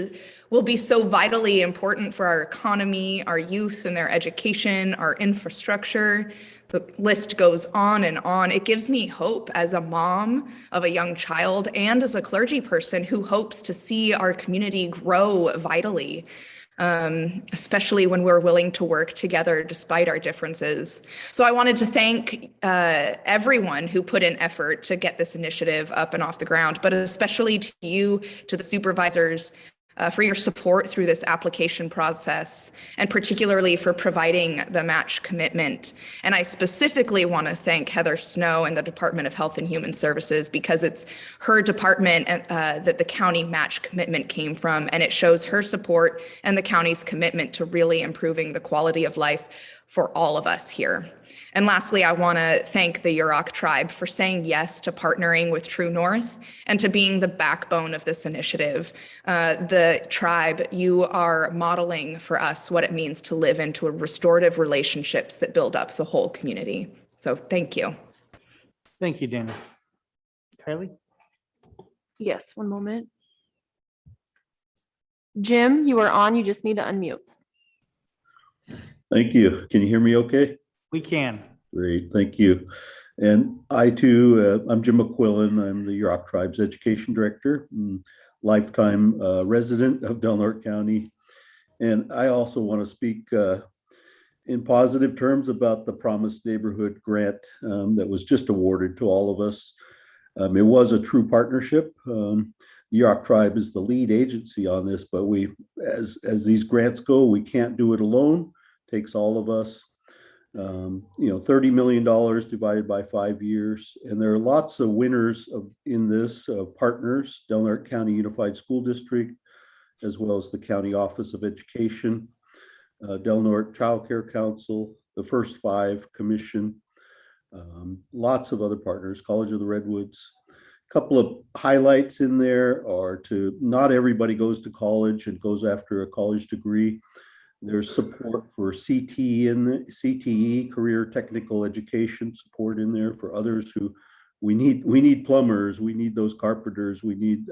will be so vitally important for our economy, our youth and their education, our infrastructure, the list goes on and on. It gives me hope as a mom of a young child and as a clergy person who hopes to see our community grow vitally, especially when we're willing to work together despite our differences. So I wanted to thank everyone who put in effort to get this initiative up and off the ground, but especially to you, to the supervisors, for your support through this application process, and particularly for providing the match commitment. And I specifically want to thank Heather Snow and the Department of Health and Human Services, because it's her department that the county match commitment came from, and it shows her support and the county's commitment to really improving the quality of life for all of us here. And lastly, I want to thank the Yurok tribe for saying yes to partnering with True North and to being the backbone of this initiative. The tribe, you are modeling for us what it means to live into restorative relationships that build up the whole community. So thank you. Thank you, Dana. Kylie? Yes, one moment. Jim, you are on. You just need to unmute. Thank you. Can you hear me okay? We can. Great, thank you. And I too, I'm Jim Mcquillan. I'm the Yurok Tribe's Education Director, lifetime resident of Del Norte County. And I also want to speak in positive terms about the Promise Neighborhood Grant that was just awarded to all of us. It was a true partnership. The Yurok Tribe is the lead agency on this, but as these grants go, we can't do it alone. It takes all of us. $30 million divided by 5 years. And there are lots of winners in this partners, Del Norte County Unified School District, as well as the County Office of Education, Del Norte Child Care Council, the First Five Commission, lots of other partners, College of the Redwoods. A couple of highlights in there are not everybody goes to college and goes after a college degree. There's support for CTE, career technical education support in there for others who we need plumbers, we need those carpenters, we need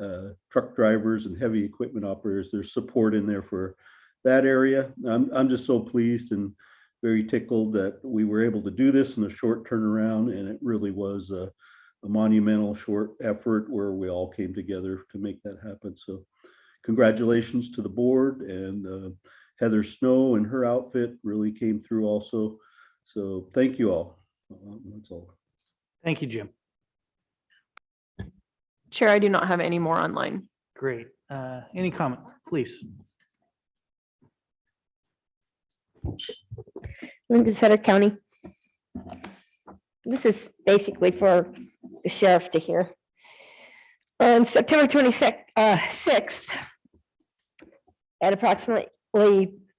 truck drivers and heavy equipment operators. There's support in there for that area. I'm just so pleased and very tickled that we were able to do this in a short turnaround, and it really was a monumental short effort where we all came together to make that happen. So congratulations to the board, and Heather Snow and her outfit really came through also. So thank you all. That's all. Thank you, Jim. Chair, I do not have any more online. Great. Any comment, please? Lincoln Sutter County. This is basically for the sheriff to hear. On September 26th, at approximately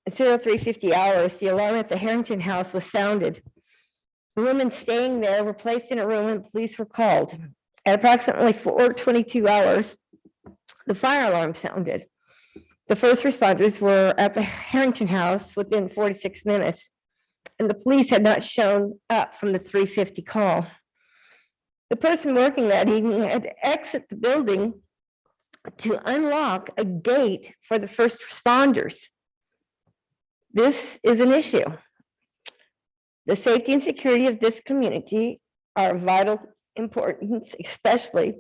0350 hours, the alarm at the Harrington House was sounded. The women staying there were placed in a room and police were called. At approximately 4:22 hours, the fire alarm sounded. The first responders were at the Harrington House within 46 minutes, and the police had not shown up from the 350 call. The person working that evening had to exit the building to unlock a gate for the first responders. This is an issue. The safety and security of this community are of vital importance, especially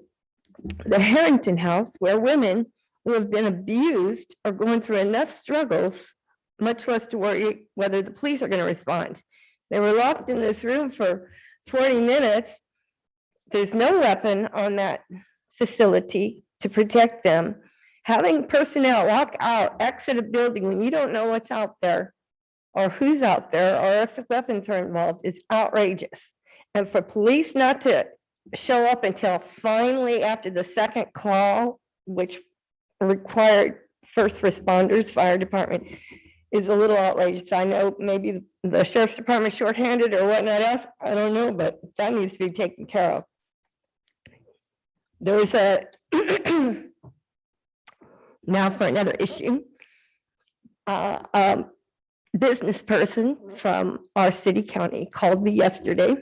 the Harrington House, where women who have been abused are going through enough struggles, much less to worry whether the police are going to respond. They were locked in this room for 40 minutes. There's no weapon on that facility to protect them. Having personnel walk out, exit a building when you don't know what's out there or who's out there or if weapons are involved is outrageous. And for police not to show up until finally after the second call, which required first responders, fire department, is a little outrageous. I know maybe the sheriff's department shorthanded or whatnot else, I don't know, but that needs to be taken care of. There's a now for another issue. Business person from our city county called me yesterday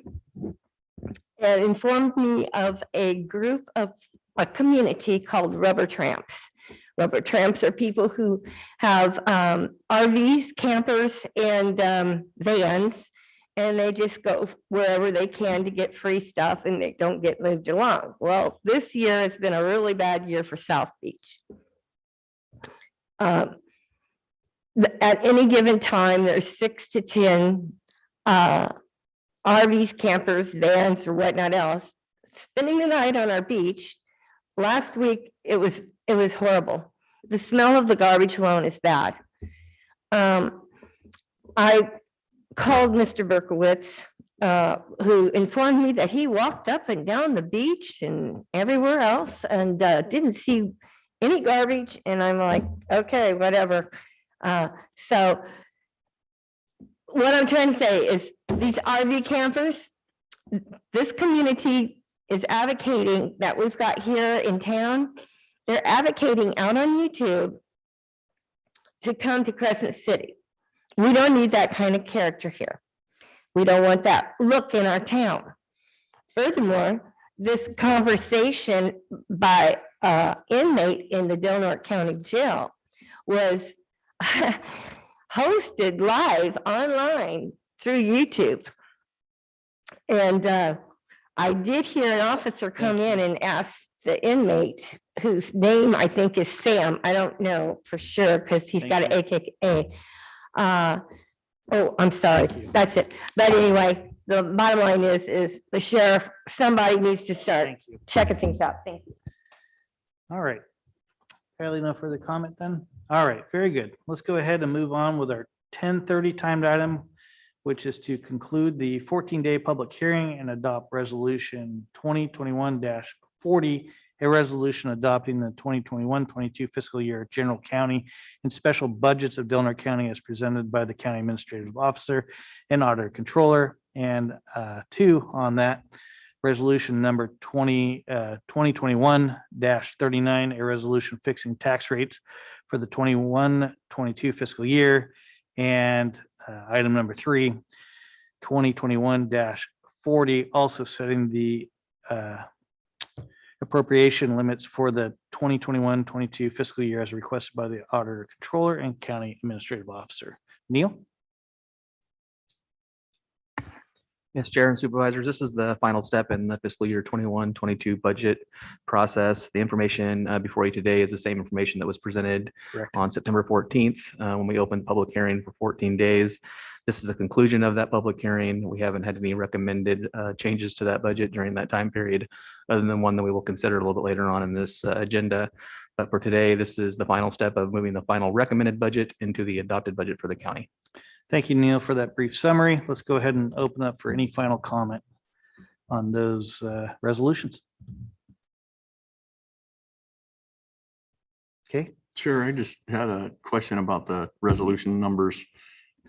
and informed me of a group of a community called Rubber Tramps. Rubber Tramps are people who have RVs, campers, and vans, and they just go wherever they can to get free stuff and they don't get moved along. Well, this year has been a really bad year for South Beach. At any given time, there's 6 to 10 RVs, campers, vans, or whatnot else spending the night on our beach. Last week, it was horrible. The smell of the garbage alone is bad. I called Mr. Berkowitz, who informed me that he walked up and down the beach and everywhere else and didn't see any garbage. And I'm like, okay, whatever. So what I'm trying to say is these RV campers, this community is advocating that we've got here in town. They're advocating out on YouTube to come to Crescent City. We don't need that kind of character here. We don't want that look in our town. Furthermore, this conversation by inmate in the Del Norte County Jail was hosted live online through YouTube. And I did hear an officer come in and ask the inmate, whose name I think is Sam. I don't know for sure because he's got an AKA. Oh, I'm sorry. That's it. But anyway, the bottom line is the sheriff, somebody needs to start checking things out. Thank you. All right. Apparently no further comment then. All right, very good. Let's go ahead and move on with our 10:30 timed item, which is to conclude the 14-day public hearing and adopt resolution 2021-40, a resolution adopting the 2021-22 fiscal year general county and special budgets of Del Norte County as presented by the county administrative officer and auditor controller. And 2 on that, resolution number 2021-39, a resolution fixing tax rates for the 21-22 fiscal year. And item number 3, 2021-40, also setting the appropriation limits for the 2021-22 fiscal year as requested by the auditor controller and county administrative officer. Neil? Yes, Chair and Supervisors, this is the final step in the fiscal year 21-22 budget process. The information before you today is the same information that was presented on September 14th when we opened public hearing for 14 days. This is the conclusion of that public hearing. We haven't had any recommended changes to that budget during that time period, other than one that we will consider a little bit later on in this agenda. But for today, this is the final step of moving the final recommended budget into the adopted budget for the county. Thank you, Neil, for that brief summary. Let's go ahead and open up for any final comment on those resolutions. Okay, Sure, I just had a question about the resolution numbers.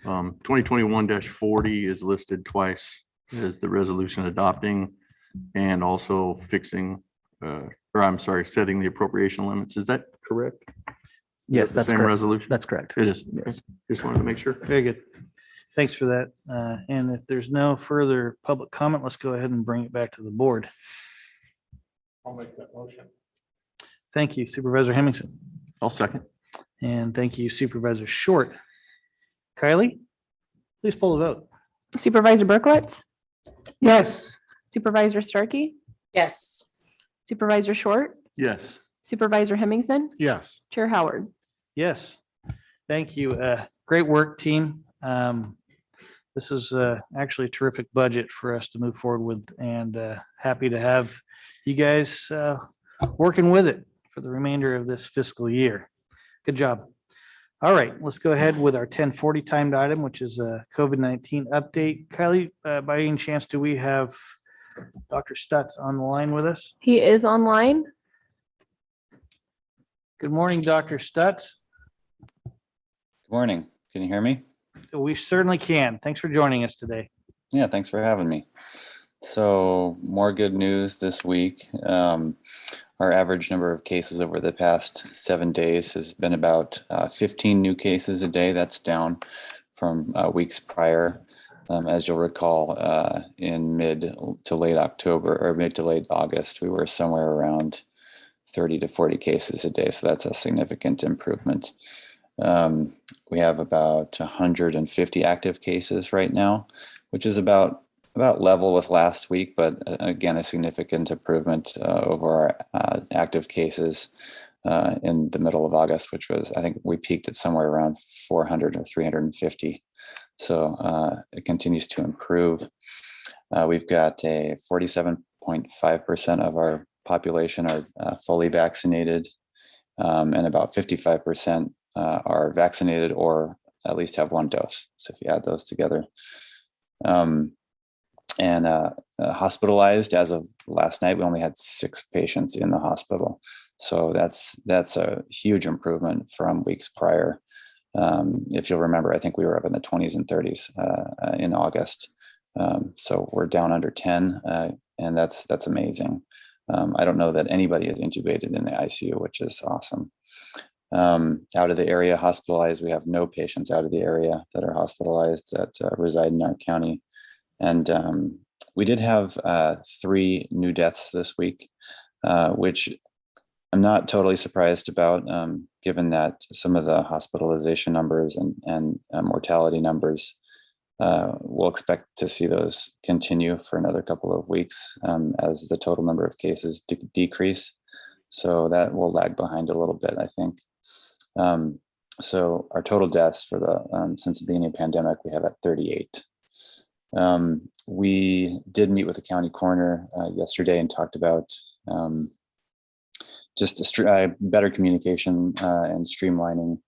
2021-40 is listed twice as the resolution adopting and also fixing, or I'm sorry, setting the appropriation limits. Is that correct? Yes, The that's same correct. resolution? That's correct. It is. Yes. Just wanted to make sure. Very good. Thanks for that. And if there's no further public comment, let's go ahead and bring it back to the board. I'll make that motion. Thank you, Supervisor Hemmingson. I'll second. And thank you, Supervisor Short. Kylie, please pull the vote. Supervisor Berkowitz, Yes. Supervisor Starkey, Yes. Supervisor Short, Yes. Supervisor Hemmingson, Yes. Chair Howard. Yes. Thank you. Great work, team. This is actually a terrific budget for us to move forward with, and happy to have you guys working with it for the remainder of this fiscal year. Good job. All right, let's go ahead with our 10:40 timed item, which is a COVID-19 update. Kylie, by any chance, do we have Dr. Stutz on the line with us? He is online. Good morning, Dr. Stutz. Good morning. Can you hear me? We certainly can. Thanks for joining us today. Yeah, thanks for having me. So more good news this week. Our average number of cases over the past 7 days has been about 15 new cases a day. That's down from weeks prior. As you'll recall, in mid to late October or mid to late August, we were somewhere around 30 to 40 cases a day. So that's a significant improvement. We have about 150 active cases right now, which is about level with last week, but again, a significant improvement over our active cases in the middle of August, which was, I think we peaked at somewhere around 400 or 350. So it continues to improve. We've got a 47.5% of our population are fully vaccinated, and about 55% are vaccinated or at least have one dose. So if you add those together. And hospitalized as of last night, we only had 6 patients in the hospital. So that's a huge improvement from weeks prior. If you'll remember, I think we were up in the 20s and 30s in August. So we're down under 10, and that's amazing. I don't know that anybody is intubated in the ICU, which is awesome. Out of the area hospitalized, we have no patients out of the area that are hospitalized that reside in our county. And we did have 3 new deaths this week, which I'm not totally surprised about, given that some of the hospitalization numbers and mortality numbers, we'll expect to see those continue for another couple of weeks as the total number of cases decrease. So that will lag behind a little bit, I think. So our total deaths for the since the beginning of the pandemic, we have at 38. We did meet with the county coroner yesterday and talked about just better communication and streamlining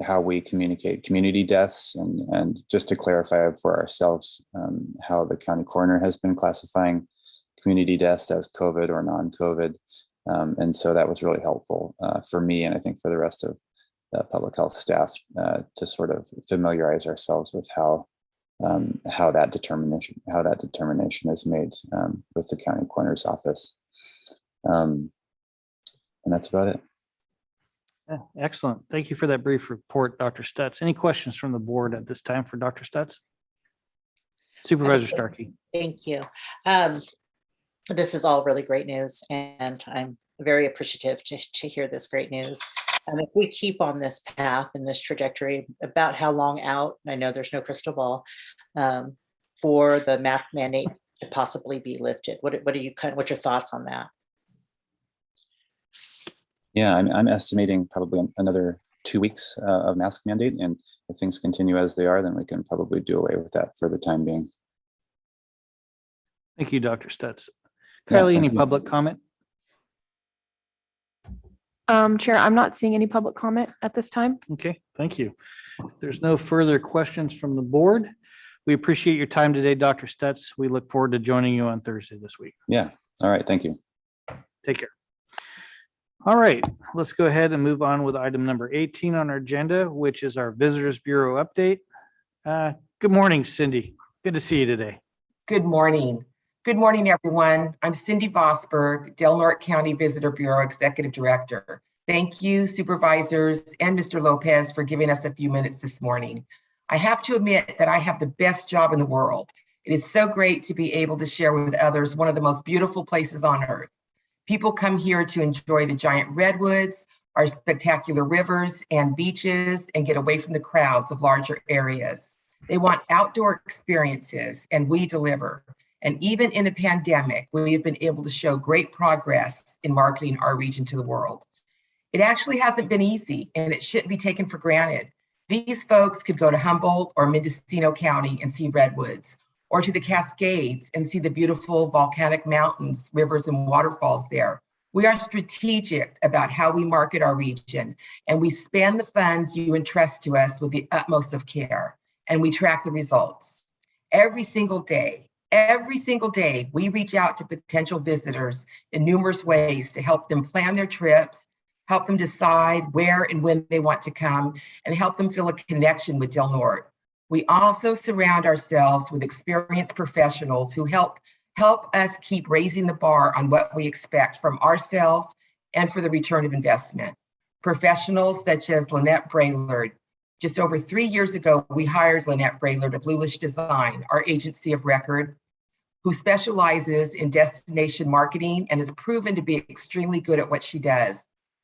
how we communicate community deaths, and just to clarify for ourselves how the county coroner has been classifying community deaths as COVID or non-COVID. And so that was really helpful for me, and I think for the rest of public health staff to sort of familiarize ourselves with how that determination is made with the county coroner's office. And that's about it. Yeah, excellent. Thank you for that brief report, Dr. Stutz. Any questions from the board at this time for Dr. Stutz? Supervisor Starkey. Thank you. This is all really great news, and I'm very appreciative to hear this great news. And if we keep on this path and this trajectory, about how long out, and I know there's no crystal ball, for the mask mandate to possibly be lifted? What's your thoughts on that? Yeah, I'm estimating probably another 2 weeks of mask mandate, and if things continue as they are, then we can probably do away with that for the time being. Thank you, Dr. Stutz. Yeah, Kylie, thank any you. public comment? Chair, I'm not seeing any public comment at this time. Okay, thank you. If there's no further questions from the board, we appreciate your time today, Dr. Stutz. We look forward to joining you on Thursday this week. Yeah. All right. Thank you. Take care. All right, let's go ahead and move on with item number 18 on our agenda, which is our Visitors Bureau update. Good morning, Cindy. Good to see you today. Good morning. Good morning, everyone. I'm Cindy Vosberg, Del Norte County Visitor Bureau Executive Director. Thank you, supervisors and Mr. Lopez, for giving us a few minutes this morning. I have to admit that I have the best job in the world. It is so great to be able to share with others one of the most beautiful places on earth. People come here to enjoy the giant redwoods, our spectacular rivers and beaches, and get away from the crowds of larger areas. They want outdoor experiences, and we deliver. And even in a pandemic, we have been able to show great progress in marketing our region to the world. It actually hasn't been easy, and it shouldn't be taken for granted. These folks could go to Humboldt or Mendocino County and see redwoods, or to the Cascades and see the beautiful volcanic mountains, rivers, and waterfalls there. We are strategic about how we market our region, and we spend the funds you entrust to us with the utmost of care, and we track the results. Every single day, we reach out to potential visitors in numerous ways to help them plan their trips, help them decide where and when they want to come, and help them feel a connection with Del Norte. We also surround ourselves with experienced professionals who help us keep raising the bar on what we expect from ourselves and for the return of investment. Professionals such as Lynette Braylard. Just over 3 years ago, we hired Lynette Braylard of Bluish Design, our agency of record, who specializes in destination marketing and has proven to be extremely good at what she does.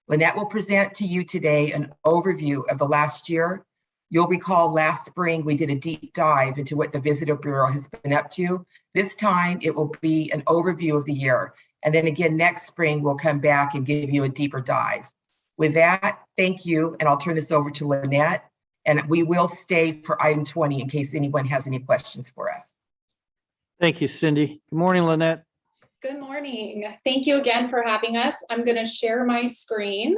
Lynette will present to you today an overview of the last year. You'll recall last spring, we did a deep dive into what the Visitor Bureau has been up to. This time, it will be an overview of the year. And then again, next spring, we'll come back and give you a deeper dive. With that, thank you, and I'll turn this over to Lynette, and we will stay for item 20 in case anyone has any questions for us. Thank you, Cindy. Good morning, Lynette. Good morning. Thank you again for having us. I'm going to share my screen.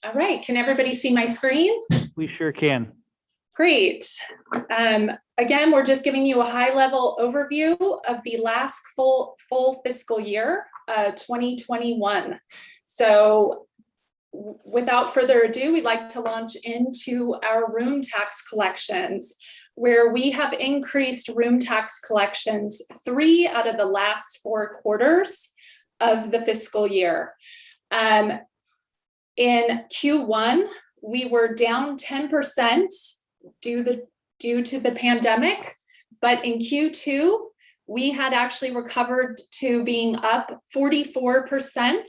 All right, can everybody see my screen? We sure can. Great. Again, we're just giving you a high-level overview of the last full fiscal year, 2021. So without further ado, we'd like to launch into our room tax collections, where we have increased room tax collections 3 out of the last 4 quarters of the fiscal year. In Q1, we were down 10% due to the pandemic, but in Q2, we had actually recovered to being up 44%,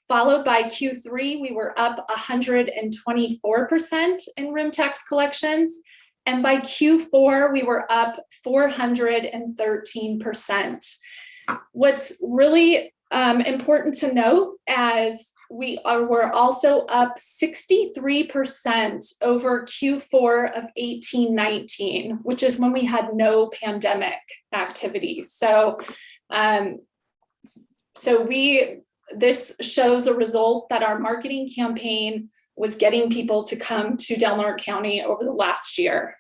followed by Q3, we were up 124% in room tax collections, and by Q4, we were up 413%. What's really important to note as we're also up 63% over Q4 of 18-19, which is when we had no pandemic activities. So, this shows a result that our marketing campaign was getting people to come to Del Norte County over the last year.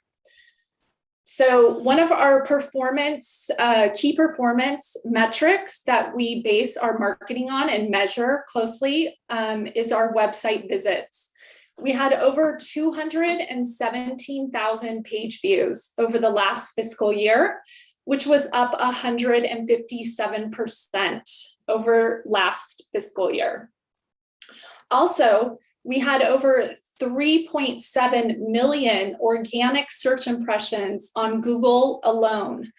So one of our key performance metrics that we base our marketing on and measure closely is our website visits. We had over 217,000 page views over the last fiscal year, which was up 157% over last fiscal year. Also, we had over 3.7 million organic search impressions on Google alone.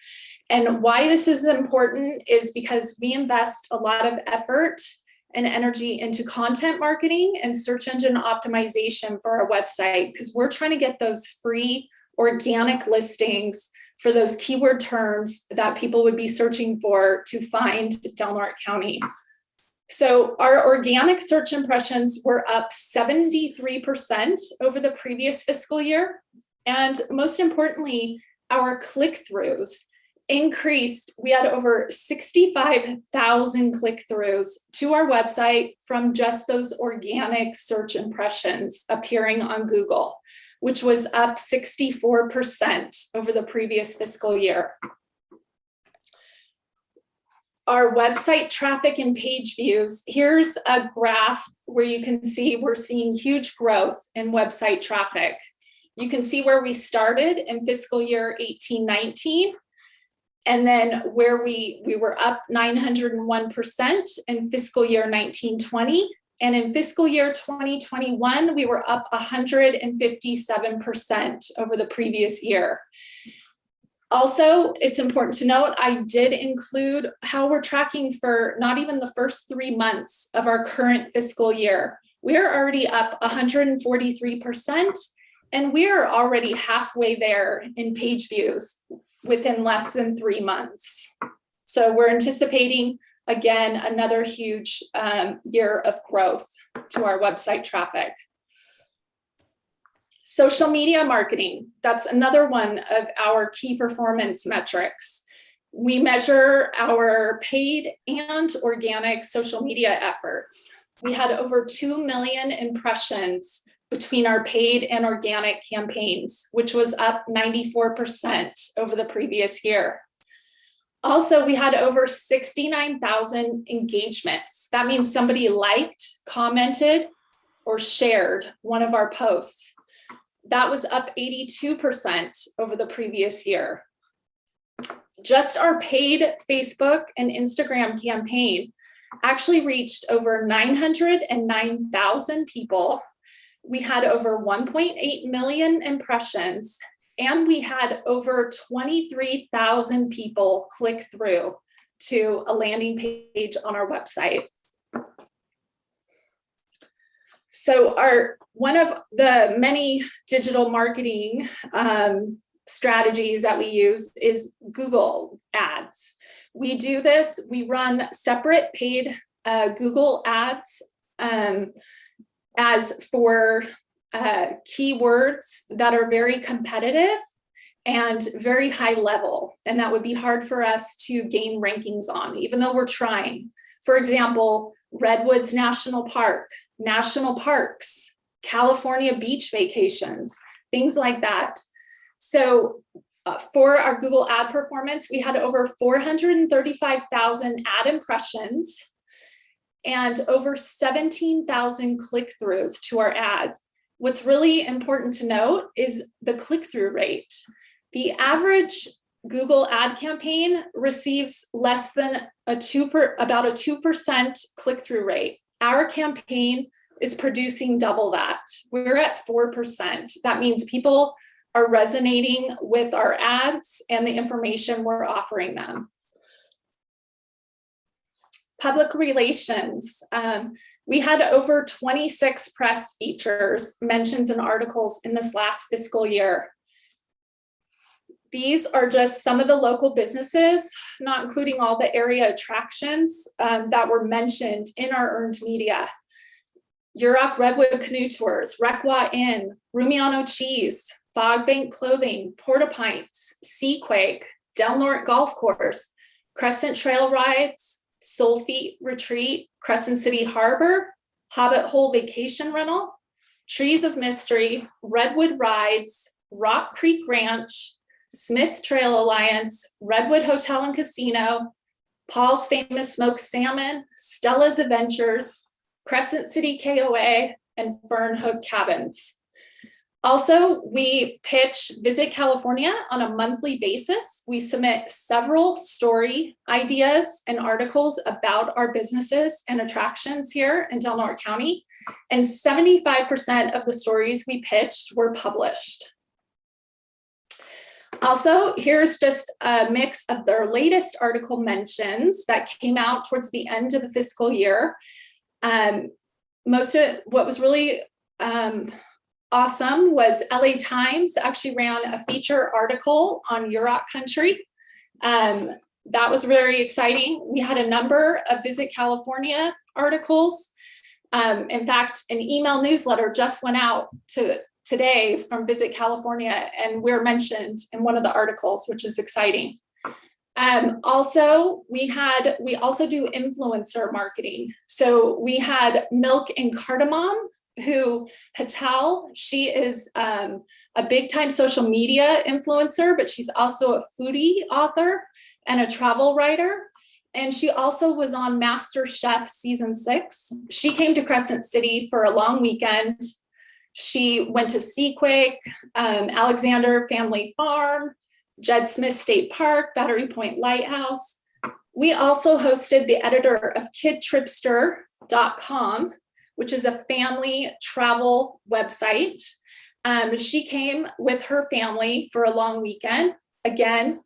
And why this is important is because we invest a lot of effort and energy into content marketing and search engine optimization for our website, because we're trying to get those free organic listings for those keyword terms that people would be searching for to find Del Norte County. So our organic search impressions were up 73% over the previous fiscal year. And most importantly, our click-throughs increased. We had over 65,000 click-throughs to our website from just those organic search impressions appearing on Google, which was up 64% over the previous fiscal year. Our website traffic and page views, here's a graph where you can see we're seeing huge growth in website traffic. You can see where we started in fiscal year 18-19, and then where we were up 901% in fiscal year 19-20. And in fiscal year 2021, we were up 157% over the previous year. Also, it's important to note, I did include how we're tracking for not even the first 3 months of our current fiscal year. We're already up 143%, and we're already halfway there in page views within less than 3 months. So we're anticipating, again, another huge year of growth to our website traffic. Social media marketing, that's another one of our key performance metrics. We measure our paid and organic social media efforts. We had over 2 million impressions between our paid and organic campaigns, which was up 94% over the previous year. Also, we had over 69,000 engagements. That means somebody liked, commented, or shared one of our posts. That was up 82% over the previous year. Just our paid Facebook and Instagram campaign actually reached over 909,000 people. We had over 1.8 million impressions, and we had over 23,000 people click through to a landing page on our website. So one of the many digital marketing strategies that we use is Google Ads. We do this, we run separate paid Google Ads as for keywords that are very competitive and very high level, and that would be hard for us to gain rankings on, even though we're trying. For example, Redwoods National Park, national parks, California beach vacations, things like that. So for our Google ad performance, we had over 435,000 ad impressions and over 17,000 click-throughs to our ad. What's really important to note is the click-through rate. The average Google ad campaign receives less than about a 2% click-through rate. Our campaign is producing double that. We're at 4%. That means people are resonating with our ads and the information we're offering them. Public relations. We had over 26 press features, mentions, and articles in this last fiscal year. These are just some of the local businesses, not including all the area attractions that were mentioned in our earned media. Yurok Redwood Canoe Tours, Requa Inn, Rumiano Cheese, Fog Bank Clothing, Porta Pints, Seaquake, Del Norte Golf Course, Crescent Trail Rides, Soul Feet Retreat, Crescent City Harbor, Hobbit Hole Vacation Rental, Trees of Mystery, Redwood Rides, Rock Creek Ranch, Smith Trail Alliance, Redwood Hotel and Casino, Paul's Famous Smoked Salmon, Stella's Adventures, Crescent City KOA, and Fern Hook Cabins. Also, we pitch Visit California on a monthly basis. We submit several story ideas and articles about our businesses and attractions here in Del Norte County, and 75% of the stories we pitched were published. Also, here's just a mix of their latest article mentions that came out towards the end of the fiscal year. Most of what was really awesome was LA Times actually ran a feature article on Yurok country. That was very exciting. We had a number of Visit California articles. In fact, an email newsletter just went out today from Visit California, and we're mentioned in one of the articles, which is exciting. Also, we also do influencer marketing. So we had Milk and Cardamom who Hatal, she is a big time social media influencer, but she's also a foodie author and a travel writer. And she also was on Master Chef season 6. She came to Crescent City for a long weekend. She went to Seaquake, Alexander Family Farm, Jed Smith State Park, Battery Point Lighthouse. We also hosted the editor of KidTripster.com, which is a family travel website. She came with her family for a long weekend. Again,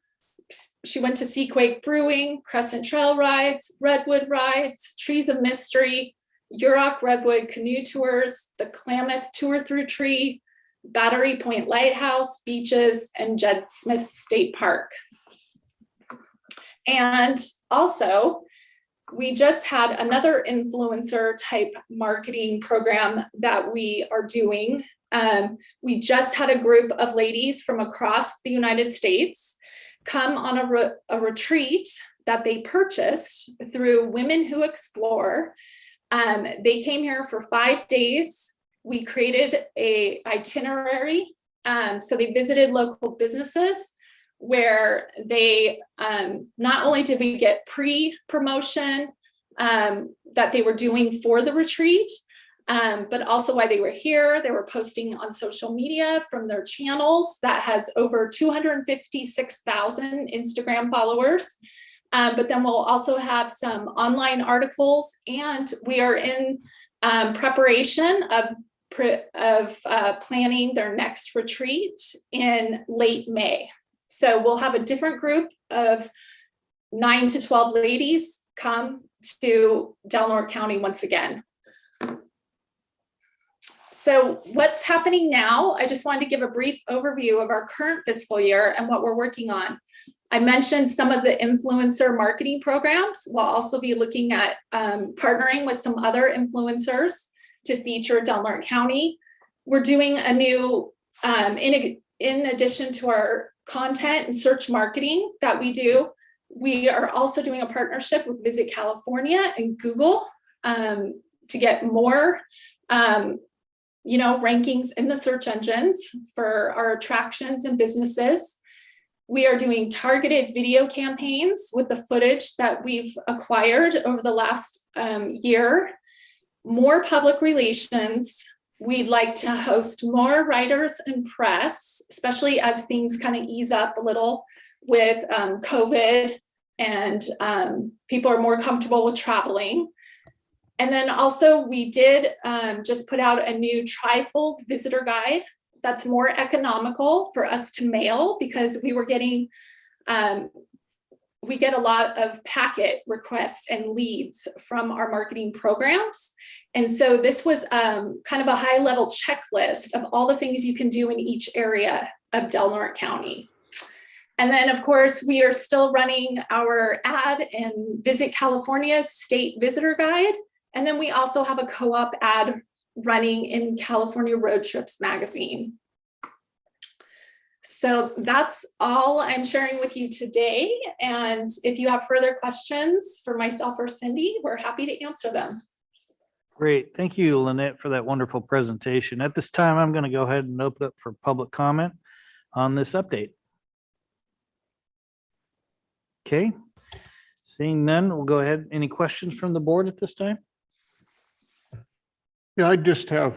she went to Seaquake Brewing, Crescent Trail Rides, Redwood Rides, Trees of Mystery, Yurok Redwood Canoe Tours, the Klamath Tour Through Tree, Battery Point Lighthouse, Beaches, and Jed Smith State Park. And also, we just had another influencer type marketing program that we are doing. We just had a group of ladies from across the United States come on a retreat that they purchased through Women Who Explore. They came here for 5 days. We created an itinerary. So they visited local businesses where they, not only did we get pre-promotion that they were doing for the retreat, but also while they were here, they were posting on social media from their channels that has over 256,000 Instagram followers. But then we'll also have some online articles, and we are in preparation of planning their next retreat in late May. So we'll have a different group of 9 to 12 ladies come to Del Norte County once again. So what's happening now? I just wanted to give a brief overview of our current fiscal year and what we're working on. I mentioned some of the influencer marketing programs. We'll also be looking at partnering with some other influencers to feature Del Norte County. We're doing a new, in addition to our content and search marketing that we do, we are also doing a partnership with Visit California and Google to get more rankings in the search engines for our attractions and businesses. We are doing targeted video campaigns with the footage that we've acquired over the last year. More public relations. We'd like to host more writers and press, especially as things kind of ease up a little with COVID and people are more comfortable with traveling. And then also we did just put out a new trifold visitor guide that's more economical for us to mail, because we were getting, we get a lot of packet requests and leads from our marketing programs. And so this was kind of a high level checklist of all the things you can do in each area of Del Norte County. And then of course, we are still running our ad and Visit California State Visitor Guide. And then we also have a co-op ad running in California Road Trips magazine. So that's all I'm sharing with you today. And if you have further questions for myself or Cindy, we're happy to answer them. Great. Thank you, Lynette, for that wonderful presentation. At this time, I'm going to go ahead and open up for public comment on this update. Okay. Seeing none, we'll go ahead. Any questions from the board at this time? Yeah, I just have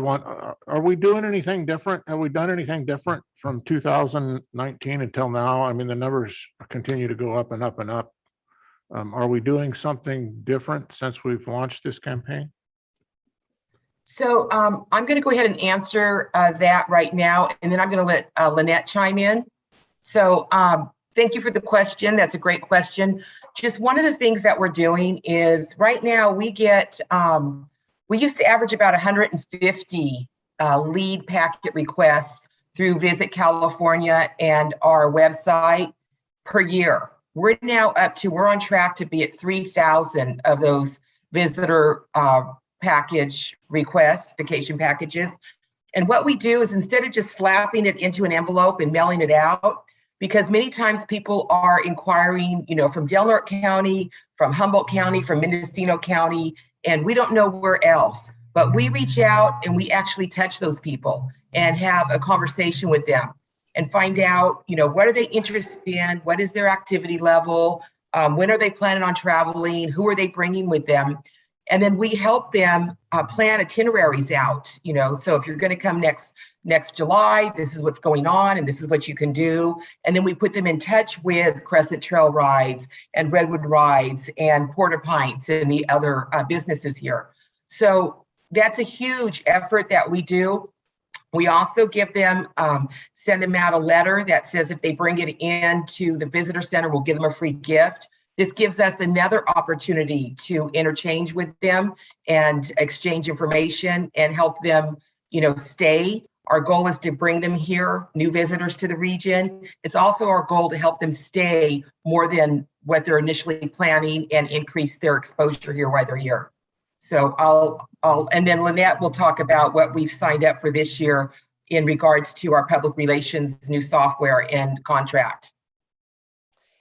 one. Are we doing anything different? Have we done anything different from 2019 until now? I mean, the numbers continue to go up and up and up. Are we doing something different since we've launched this campaign? So I'm going to go ahead and answer that right now, and then I'm going to let Lynette chime in. So thank you for the question. That's a great question. Just one of the things that we're doing is right now we get, we used to average about 150 lead packet requests through Visit California and our website per year. We're now we're on track to be at 3,000 of those visitor package requests, vacation packages. And what we do is instead of just slapping it into an envelope and mailing it out, because many times people are inquiring, from Del Norte County, from Humboldt County, from Mendocino County, and we don't know where else. but we reach out and we actually touch those people and have a conversation with them and find out, what are they interested in? What is their activity level? When are they planning on traveling? Who are they bringing with them? And then we help them plan itineraries out, so if you're going to come next July, this is what's going on and this is what you can do. And then we put them in touch with Crescent Trail Rides and Redwood Rides and Porter Pints and the other businesses here. So that's a huge effort that we do. We also give them, send them out a letter that says if they bring it into the visitor center, we'll give them a free gift. This gives us another opportunity to interchange with them and exchange information and help them, stay. Our goal is to bring them here, new visitors to the region. It's also our goal to help them stay more than what they're initially planning and increase their exposure here while they're here. So and then Lynette will talk about what we've signed up for this year in regards to our public relations new software and contract.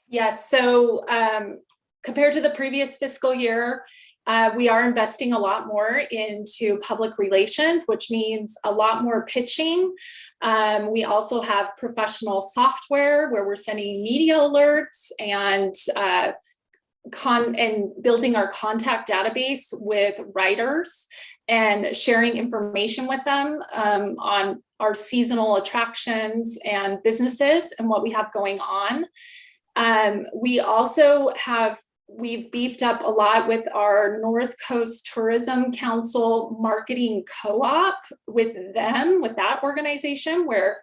Yes, so compared to the previous fiscal year, we are investing a lot more into public relations, which means a lot more pitching. We also have professional software where we're sending media alerts and building our contact database with writers and sharing information with them on our seasonal attractions and businesses and what we have going on. We also we've beefed up a lot with our North Coast Tourism Council marketing co-op with that organization, where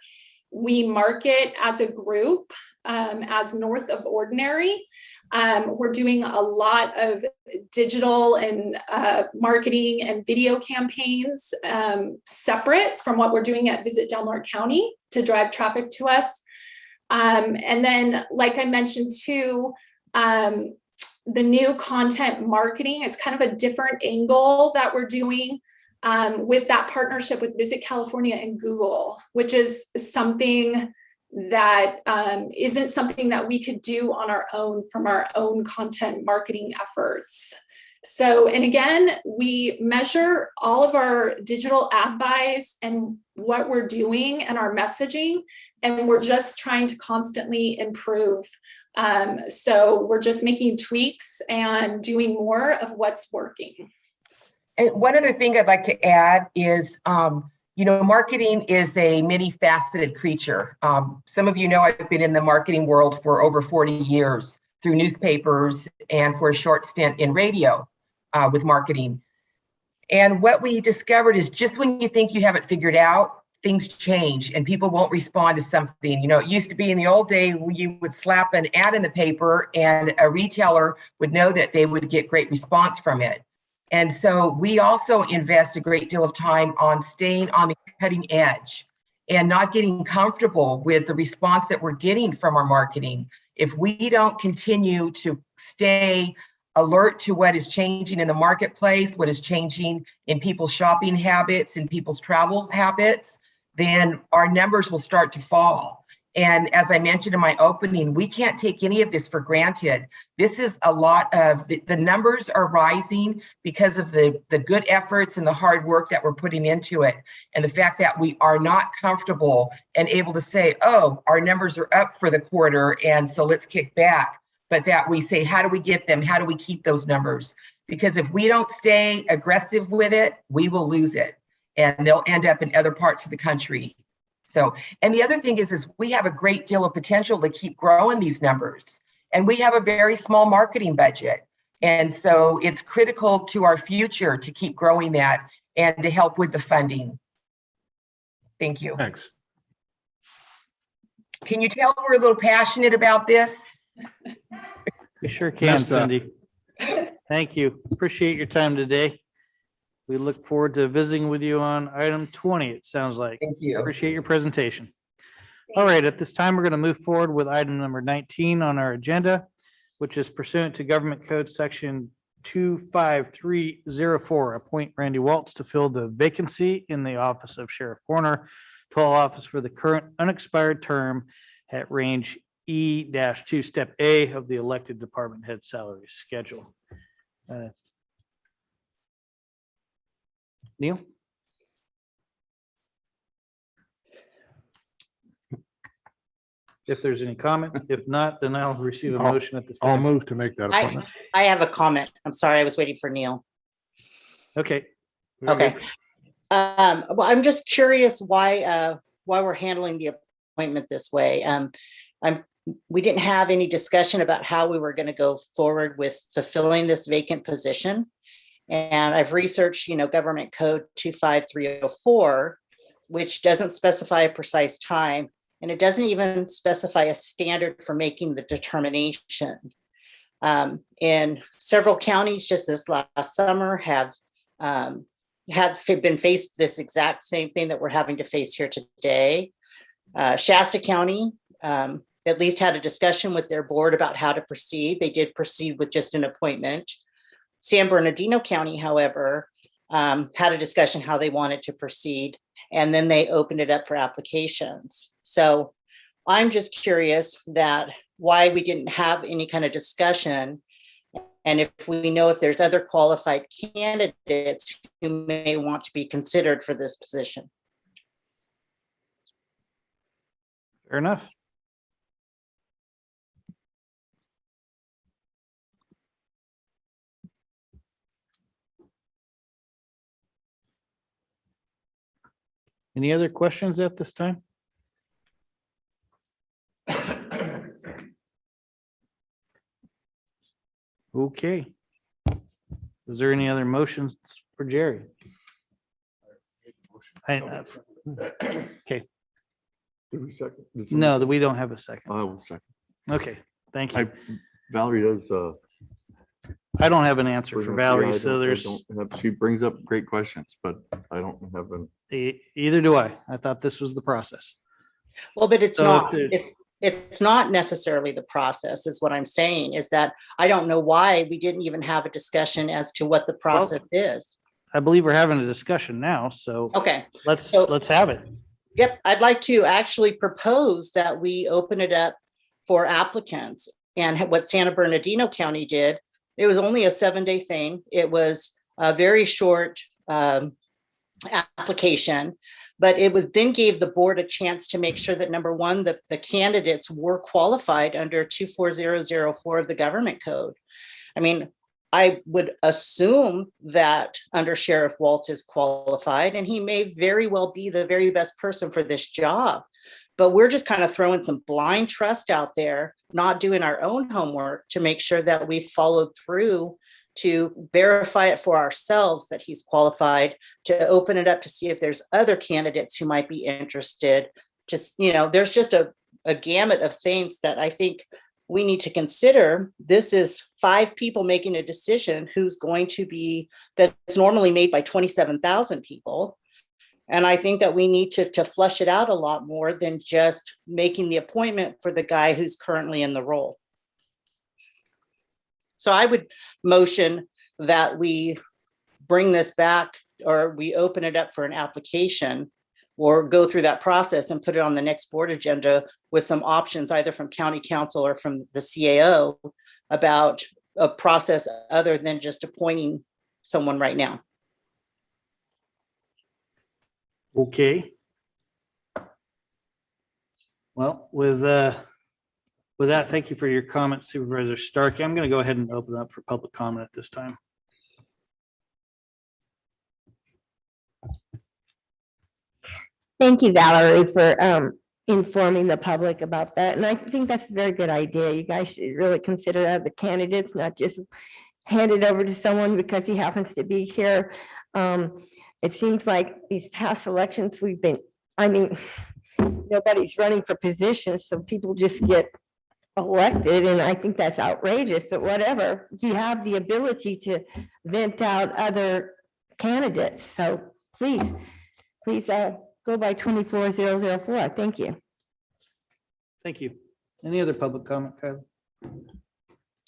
we market as a group as North of Ordinary. We're doing a lot of digital and marketing and video campaigns separate from what we're doing at Visit Del Norte County to drive traffic to us. And then, like I mentioned too, the new content marketing, it's kind of a different angle that we're doing with that partnership with Visit California and Google, which is something that isn't something that we could do on our own from our own content marketing efforts. So, and again, we measure all of our digital ad buys and what we're doing and our messaging, and we're just trying to constantly improve. So we're just making tweaks and doing more of what's working. And one other thing I'd like to add is, marketing is a many-faceted creature. Some of you know I've been in the marketing world for over 40 years through newspapers and for a short stint in radio with marketing. And what we discovered is just when you think you have it figured out, things change and people won't respond to something. It used to be in the old day where you would slap an ad in the paper and a retailer would know that they would get great response from it. And so we also invest a great deal of time on staying on the cutting edge and not getting comfortable with the response that we're getting from our marketing. If we don't continue to stay alert to what is changing in the marketplace, what is changing in people's shopping habits and people's travel habits, then our numbers will start to fall. And as I mentioned in my opening, we can't take any of this for granted. This is a lot of, the numbers are rising because of the good efforts and the hard work that we're putting into it. And the fact that we are not comfortable and able to say, oh, our numbers are up for the quarter, and so let's kick back. But that we say, how do we get them? How do we keep those numbers? Because if we don't stay aggressive with it, we will lose it. And they'll end up in other parts of the country. So, and the other thing is we have a great deal of potential to keep growing these numbers. And we have a very small marketing budget. And so it's critical to our future to keep growing that and to help with the funding. Thank you. Thanks. Can you tell we're a little passionate about this? We sure can, Cindy. Thank you. Appreciate your time today. We look forward to visiting with you on item 20, it sounds like. Thank you. Appreciate your presentation. All right, at this time, we're going to move forward with item number 19 on our agenda, which is pursuant to Government Code Section 25304, appoint Randy Waltz to fill the vacancy in the office of Sheriff Coroner, 12 office for the current unexpired term at range E-2, step A of the elected department head salary schedule. Neil? If there's any comment, if not, then I'll receive a motion at this I'll time. move to make that appointment. I have a comment. I'm sorry, I was waiting for Neil. Okay. Very Okay. good. Well, I'm just curious why we're handling the appointment this way. We didn't have any discussion about how we were going to go forward with fulfilling this vacant position. And I've researched, Government Code 25304, which doesn't specify a precise time, and it doesn't even specify a standard for making the determination. In several counties just this last summer have been faced this exact same thing that we're having to face here today. Shasta County at least had a discussion with their board about how to proceed. They did proceed with just an appointment. San Bernardino County, however, had a discussion how they wanted to proceed, and then they opened it up for applications. So I'm just curious that why we didn't have any kind of discussion, and if we know if there's other qualified candidates who may want to be considered for this position. Fair enough. Any other questions at this time? Okay. Is there any other motions for Jerry? Okay. Did we second? No, we don't have a second. I will second. Okay, thank you. Valerie does. I don't have an answer for Valerie, so there's, She brings up great questions, but I don't have an. either do I. I thought this was the process. Well, but it's So not. if It's not necessarily the process, is what I'm saying, is that I don't know why we didn't even have a discussion as to what the process is. I believe we're having a discussion now, so Okay. let's So- have it. Yep, I'd like to actually propose that we open it up for applicants. And what San Bernardino County did, it was only a 7-day thing. It was a very short application, but it was then gave the board a chance to make sure that, number one, that the candidates were qualified under 24004 of the Government Code. I mean, I would assume that Under Sheriff Waltz is qualified, and he may very well be the very best person for this job. But we're just kind of throwing some blind trust out there, not doing our own homework to make sure that we followed through to verify it for ourselves that he's qualified, to open it up to see if there's other candidates who might be interested. Just, there's just a gamut of things that I think we need to consider. This is 5 people making a decision who's going to be, that's normally made by 27,000 people. And I think that we need to flush it out a lot more than just making the appointment for the guy who's currently in the role. So I would motion that we bring this back, or we open it up for an application, or go through that process and put it on the next board agenda with some options, either from county council or from the CAO, about a process other than just appointing someone right now. Okay. Well, with that, thank you for your comments, Supervisor Starkey. I'm going to go ahead and open up for public comment at this time. Thank you, Valerie, for informing the public about that. And I think that's a very good idea. You guys should really consider other candidates, not just hand it over to someone because he happens to be here. It seems like these past elections nobody's running for positions, so people just get elected, and I think that's outrageous, but whatever. You have the ability to vent out other candidates, so please go by 24004. Thank you. Thank you. Any other public comment, Kylie?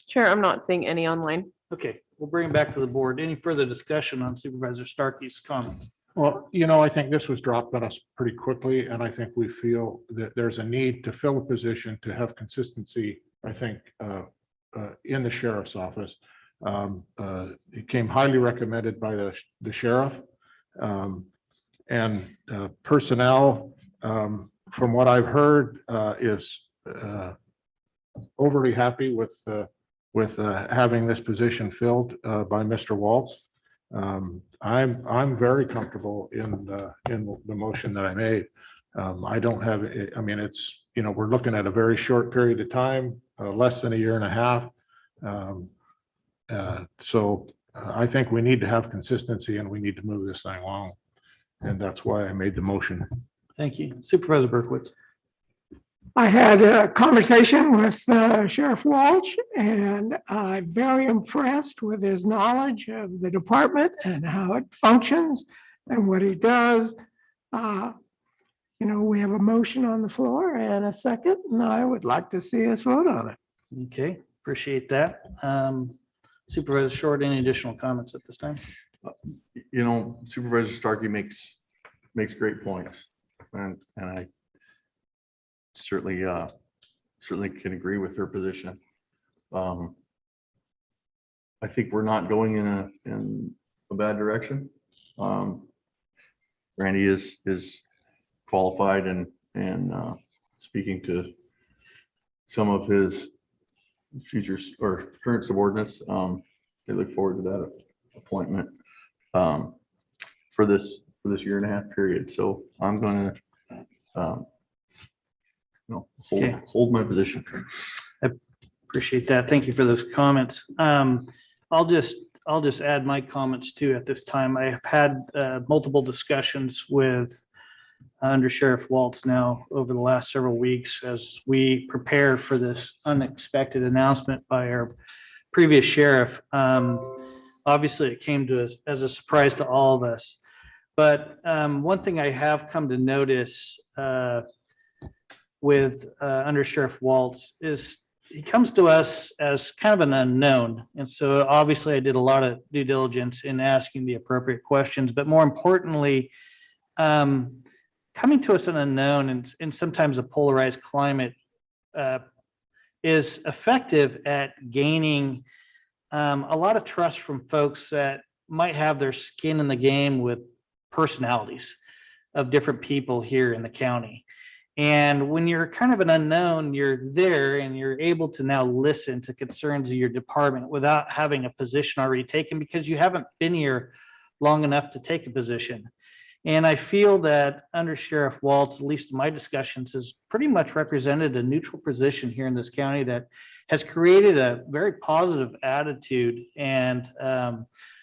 Chair, I'm not seeing any online. Okay, we'll bring it back to the board. Any further discussion on Supervisor Starkey's comments? Well, I think this was dropped on us pretty quickly, and I think we feel that there's a need to fill a position to have consistency, I think, in the sheriff's office. It came highly recommended by the sheriff, And personnel, from what I've heard, is overly happy with having this position filled by Mr. Waltz. I'm very comfortable in the motion that I made. I don't have, I mean, it's, we're looking at a very short period of time, less than a year and a half. So I think we need to have consistency and we need to move this thing along. And that's why I made the motion. Thank you. Supervisor Berkowitz. I had a conversation with Sheriff Walsh, and I'm very impressed with his knowledge of the department and how it functions and what he does. We have a motion on the floor and a second, and I would like to see us vote on it. Okay, appreciate that. Supervisor Short, any additional comments at this time? Supervisor Starkey makes great points, and I certainly can agree with her position. I think we're not going in a bad direction. Randy is qualified and speaking to some of his future or current subordinates. They look forward to that appointment for this year and a half period. So I'm going to hold my position. I appreciate that. Thank you for those comments. I'll just add my comments too at this time. I have had multiple discussions with Under Sheriff Waltz now over the last several weeks as we prepare for this unexpected announcement by our previous sheriff. Obviously, it came to us as a surprise to all of us. But one thing I have come to notice with Under Sheriff Waltz is he comes to us as kind of an unknown. And so obviously I did a lot of due diligence in asking the appropriate questions, but more importantly, coming to us an unknown and sometimes a polarized climate is effective at gaining a lot of trust from folks that might have their skin in the game with personalities of different people here in the county. And when you're kind of an unknown, you're there and you're able to now listen to concerns of your department without having a position already taken because you haven't been here long enough to take a position. And I feel that Under Sheriff Waltz, at least in my discussions, has pretty much represented a neutral position here in this county that has created a very positive attitude and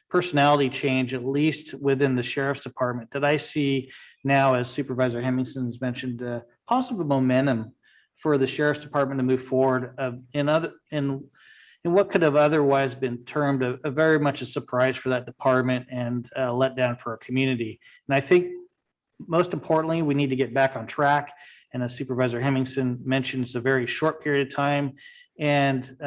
personality change, at least within the sheriff's department, that I see now, as Supervisor Hemmingson has mentioned, positive momentum for the sheriff's department to move forward in what could have otherwise been termed a very much a surprise for that department and a letdown for our community. And I think most importantly, we need to get back on track. And as Supervisor Hemmingson mentioned, it's a very short period of time. And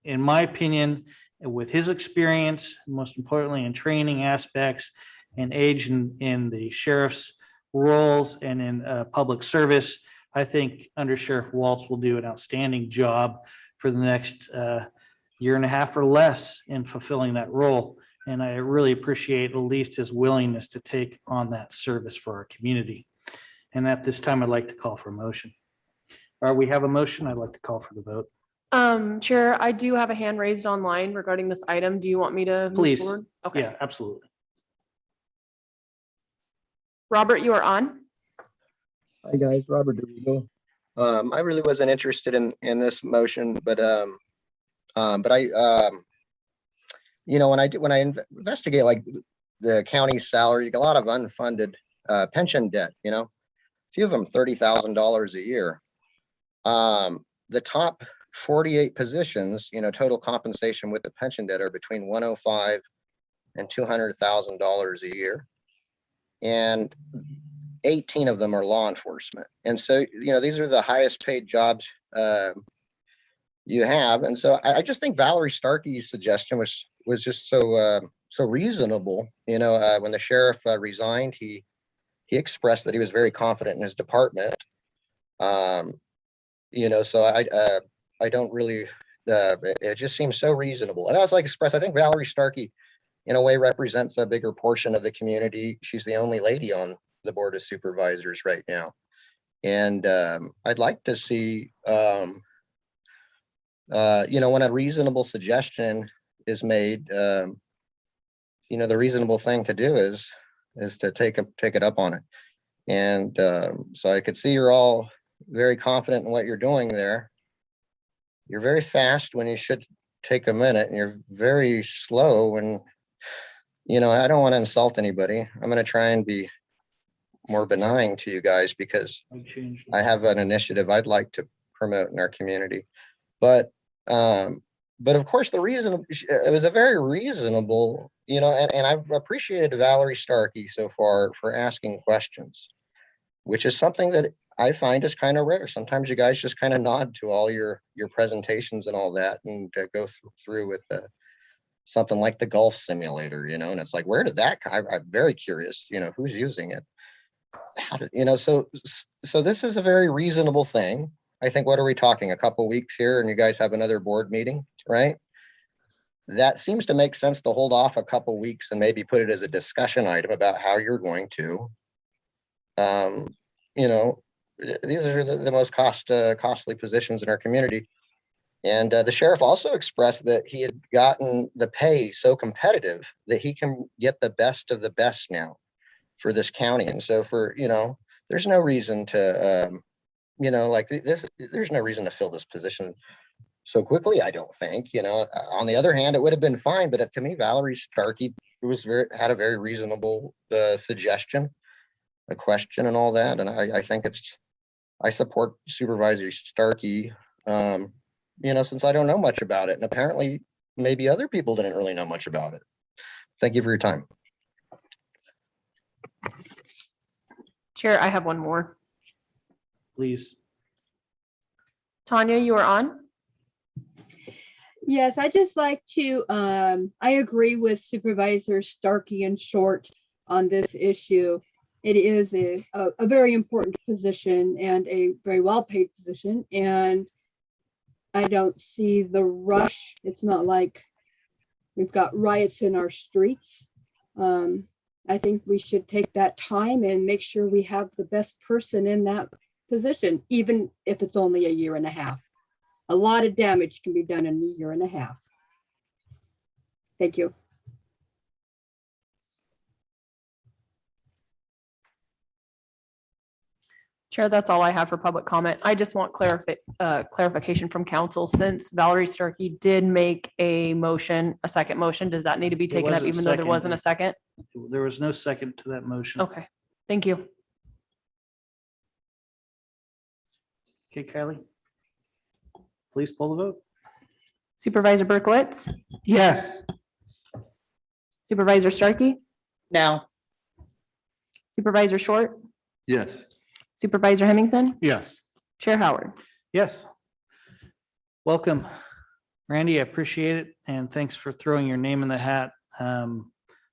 in my opinion, with his experience, most importantly in training aspects and age in the sheriff's roles and in public service, I think Under Sheriff Waltz will do an outstanding job for the next year and a half or less in fulfilling that role. And I really appreciate at least his willingness to take on that service for our community. And at this time, I'd like to call for a motion. We have a motion. I'd like to call for the vote. Chair, I do have a hand raised online regarding this item. Do you want me to move Please. forward? Okay. Yeah, absolutely. Robert, you are on. Hi, guys. Robert DeRigo. I really wasn't interested in this motion, but I, when I investigate like the county's salary, you get a lot of unfunded pension debt. A few of them $30,000 a year. The top 48 positions, total compensation with the pension debt are between $105,000 and $200,000 a year. And 18 of them are law enforcement. And so, these are the highest paid jobs you have. And so I just think Valerie Starkey's suggestion was just so reasonable. When the sheriff resigned, he expressed that he was very confident in his department. So I don't really, it just seems so reasonable. And I was like express, I think Valerie Starkey, in a way represents a bigger portion of the community. She's the only lady on the Board of Supervisors right now. And I'd like to see, when a reasonable suggestion is made, the reasonable thing to do is to take it up on it. And so I could see you're all very confident in what you're doing there. You're very fast when you should take a minute, and you're very slow when, I don't want to insult anybody. I'm going to try and be more benign to you guys because I have an initiative I'd like to promote in our community. But of course, the reason it was a very reasonable, and I've appreciated Valerie Starkey so far for asking questions, which is something that I find is kind of rare. Sometimes you guys just kind of nod to all your presentations and all that, and go through with something like the golf simulator, and it's like, where did that come? I'm very curious, who's using it? How did, so this is a very reasonable thing. I think, what are we talking, a couple weeks here and you guys have another board meeting, right? That seems to make sense to hold off a couple weeks and maybe put it as a discussion item about how you're going to, these are the most costly positions in our community. And the sheriff also expressed that he had gotten the pay so competitive that he can get the best of the best now for this county. And so there's no reason to, there's no reason to fill this position so quickly, I don't think. On the other hand, it would have been fine, but to me, Valerie Starkey had a very reasonable suggestion, a question and all that. And I think I support Supervisor Starkey, since I don't know much about it. And apparently maybe other people didn't really know much about it. Thank you for your time. Chair, I have one more. Please. Tanya, you are on. Yes, I just like to, I agree with Supervisor Starkey and Short on this issue. It is a very important position and a very well-paid position. And I don't see the rush. It's not like we've got riots in our streets. I think we should take that time and make sure we have the best person in that position, even if it's only a year and a half. A lot of damage can be done in a year and a half. Thank you. Chair, that's all I have for public comment. I just want clarification from council. Since Valerie Starkey did make a second motion, does that need to be taken up even though there wasn't a second? There was no second to that motion. Okay, thank you. Okay, Kylie, please pull the vote. Supervisor Berkowitz? Yes. Supervisor Starkey? No. Supervisor Short? Yes. Supervisor Hemmingson? Yes. Chair Howard? Yes. Welcome, Randy. I appreciate it. And thanks for throwing your name in the hat.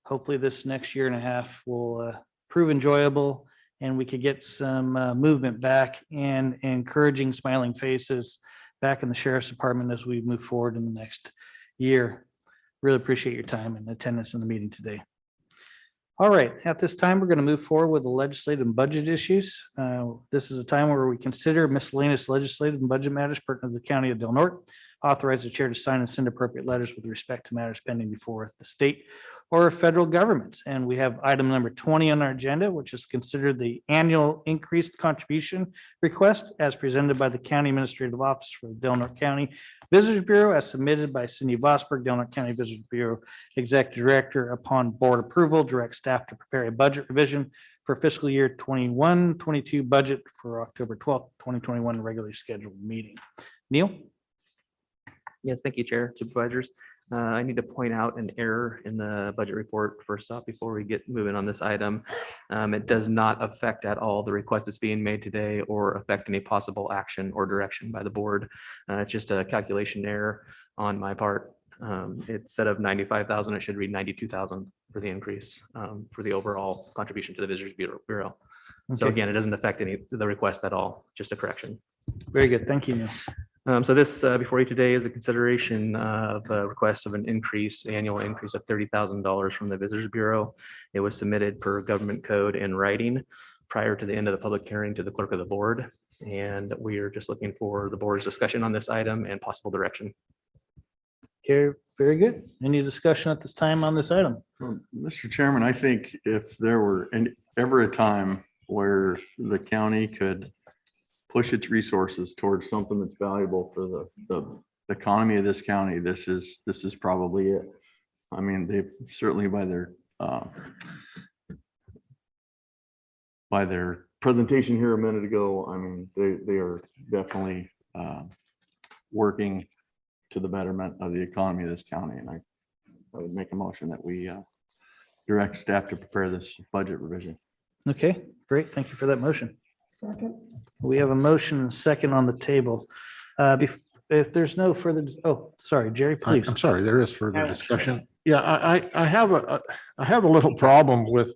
Hopefully this next year and a half will prove enjoyable and we could get some movement back and encouraging smiling faces back in the sheriff's department as we move forward in the next year. Really appreciate your time and attendance in the meeting today. All right, at this time, we're going to move forward with the legislative and budget issues. This is a time where we consider miscellaneous legislative and budget matters pertinent to the county of Del Norte. Authorize the chair to sign and send appropriate letters with respect to matters pending before the state or federal governments. And we have item number 20 on our agenda, which is considered the annual increased contribution request as presented by the County Administrative Office for the Del Norte County Visitors Bureau as submitted by Cindy Vosberg, Del Norte County Visitors Bureau Executive Director. Upon board approval, direct staff to prepare a budget revision for fiscal year 21-22 budget for October 12th, 2021 regularly scheduled meeting. Neil? Yes, thank you, Chair, Supervisors. I need to point out an error in the budget report first off before we get moving on this item. It does not affect at all the request that's being made today or affect any possible action or direction by the board. It's just a calculation error on my part. Instead of 95,000, it should read 92,000 for the increase for the overall contribution to the Visitors Bureau. So Okay. again, it doesn't affect the request at all, just a correction. Very good. Thank you, Neil. So this before you today is a consideration of a request of an annual increase of $30,000 from the Visitors Bureau. It was submitted per government code in writing prior to the end of the public hearing to the clerk of the board. And we are just looking for the board's discussion on this item and possible direction. Okay, very good. Any discussion at this time on this item? Well, Mr. Chairman, I think if there were ever a time where the county could push its resources towards something that's valuable for the economy of this county, this is probably it. I mean, they've certainly by their presentation here a minute ago, I mean, they are definitely working to the betterment of the economy of this county. And I would make a motion that we direct staff to prepare this budget revision. Okay, great. Thank you for that motion. Second. We have a motion and second on the table. If there's no further, oh, sorry, Jerry, please. I'm sorry, there is further discussion. Yeah, I have a little problem with,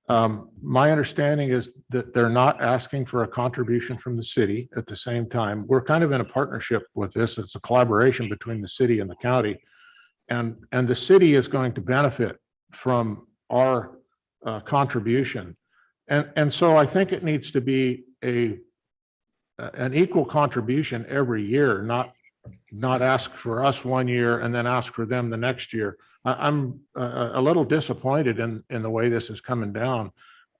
my understanding is that they're not asking for a contribution from the city at the same time. We're kind of in a partnership with this. It's a collaboration between the city and the county. And the city is going to benefit from our contribution. And so I think it needs to be an equal contribution every year, not ask for us one year and then ask for them the next year. I'm a little disappointed in the way this is coming down.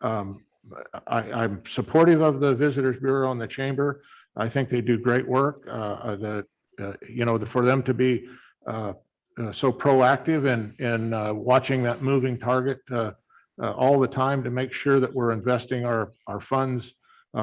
I'm supportive of the Visitors Bureau and the Chamber. I think they do great work. For them to be so proactive in watching that moving target all the time to make sure that we're investing our funds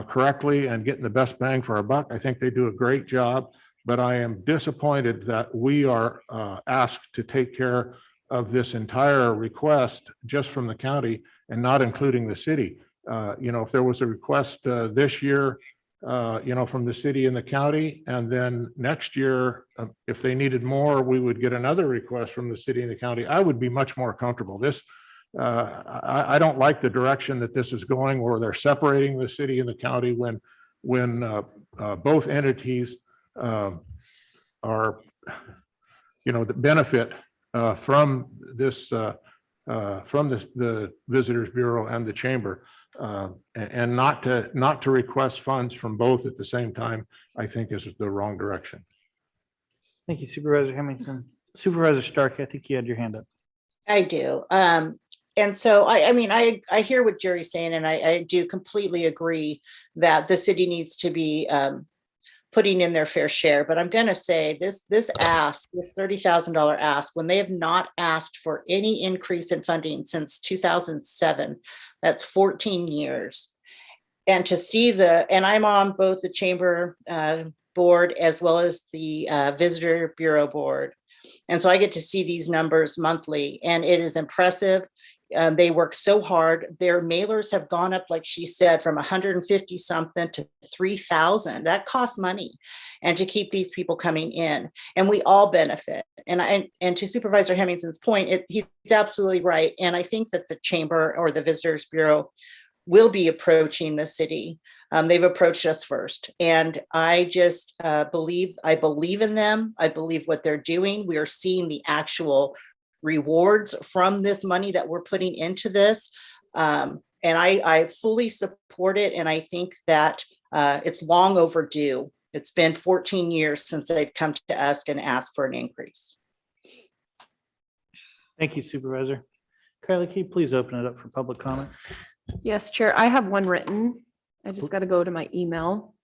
correctly and getting the best bang for our buck. I think they do a great job, but I am disappointed that we are asked to take care of this entire request just from the county and not including the city. If there was a request this year, from the city and the county, and then next year, if they needed more, we would get another request from the city and the county, I would be much more comfortable. I don't like the direction that this is going, where they're separating the city and the county when both entities are, that benefit from the Visitors Bureau and the Chamber, and not to request funds from both at the same time, I think is the wrong direction. Thank you, Supervisor Hemmingson. Supervisor Stark, I think you had your hand up. I do. And so, I hear what Jerry's saying, and I do completely agree that the city needs to be putting in their fair share. But I'm going to say this $30,000 ask, when they have not asked for any increase in funding since 2007, that's 14 years. And to see and I'm on both the Chamber board as well as the Visitor Bureau board. And so I get to see these numbers monthly, and it is impressive. They work so hard. Their mailers have gone up, like she said, from 150 something to 3,000. That costs money, and to keep these people coming in, and we all benefit. And to Supervisor Hemmingson's point, he's absolutely right. And I think that the Chamber or the Visitors Bureau will be approaching the city. They've approached us first, and I just believe in them. I believe what they're doing. We are seeing the actual rewards from this money that we're putting into this. And I fully support it. And I think that it's long overdue. It's been 14 years since they've come to us and asked for an increase. Thank you, Supervisor. Kylie, can you please open it up for public comment? Yes, Chair. I have one written. I just got to go to my email.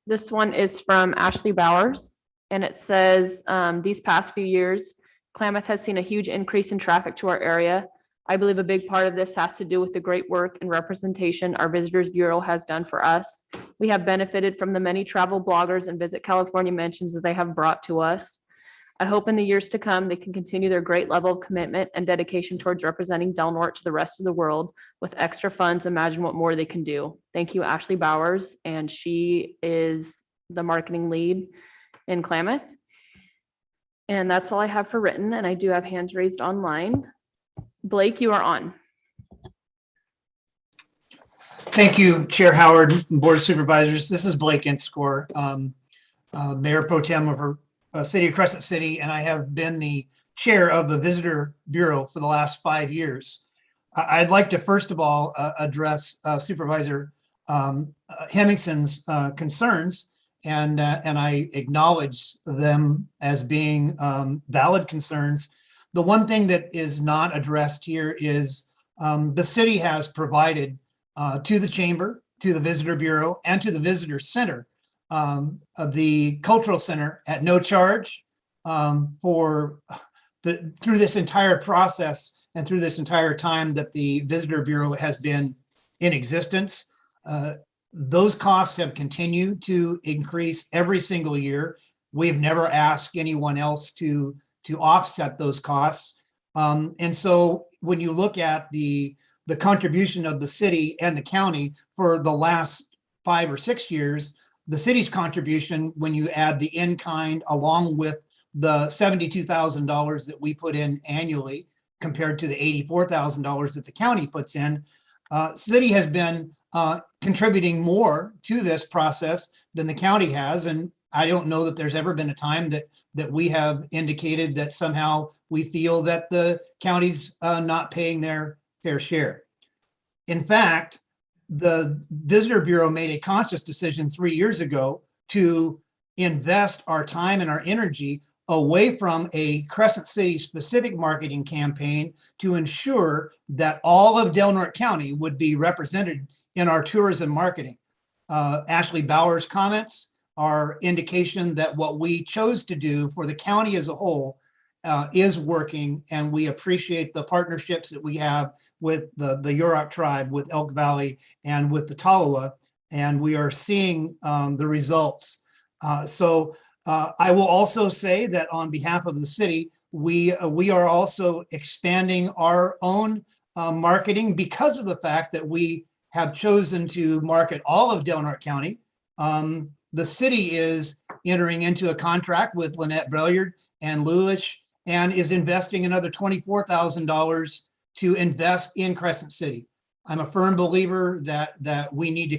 This one is from Ashley Bowers, and it says, these past few years, Klamath has seen a huge increase in traffic to our area. I believe a big part of this has to do with the great work and representation our Visitors Bureau has done for us. We have benefited from the many travel bloggers and Visit California mentions that they have brought to us. I hope in the years to come, they can continue their great level of commitment and dedication towards representing Del Norte to the rest of the world. With extra funds, imagine what more they can do. Thank you, Ashley Bowers, and she is the marketing lead in Klamath. And that's all I have for written, and I do have hands raised online. Blake, you are on. Thank you, Chair Howard, and Board of Supervisors. This is Blake Inscore, Mayor Pro Tem of our City of Crescent City, and I have been the chair of the Visitor Bureau for the last 5 years. I'd like to first of all address Supervisor Hemingson's concerns, and I acknowledge them as being valid concerns. The one thing that is not addressed here is the city has provided to the chamber, to the Visitor Bureau, and to the Visitor Center, of the Cultural Center at no charge through this entire process and through this entire time that the Visitor Bureau has been in existence. Those costs have continued to increase every single year. We've never asked anyone else to offset those costs. And so when you look at the contribution of the city and the county for the last 5 or 6 years, the city's contribution, when you add the in-kind along with the $72,000 that we put in annually compared to the $84,000 that the county puts in, city has been contributing more to this process than the county has. And I don't know that there's ever been a time that we have indicated that somehow we feel that the county's not paying their fair share. In fact, the Visitor Bureau made a conscious decision 3 years ago to invest our time and our energy away from a Crescent City specific marketing campaign to ensure that all of Del Norte County would be represented in our tourism marketing. Ashley Bauer's comments are indication that what we chose to do for the county as a whole is working, and we appreciate the partnerships that we have with the Yurok tribe, with Elk Valley, and with the Tolowa, and we are seeing the results. So I will also say that on behalf of the city, we are also expanding our own marketing because of the fact that we have chosen to market all of Del Norte County. The city is entering into a contract with Lynette Brilliard and Lewis and is investing another $24,000 to invest in Crescent City. I'm a firm believer that we need to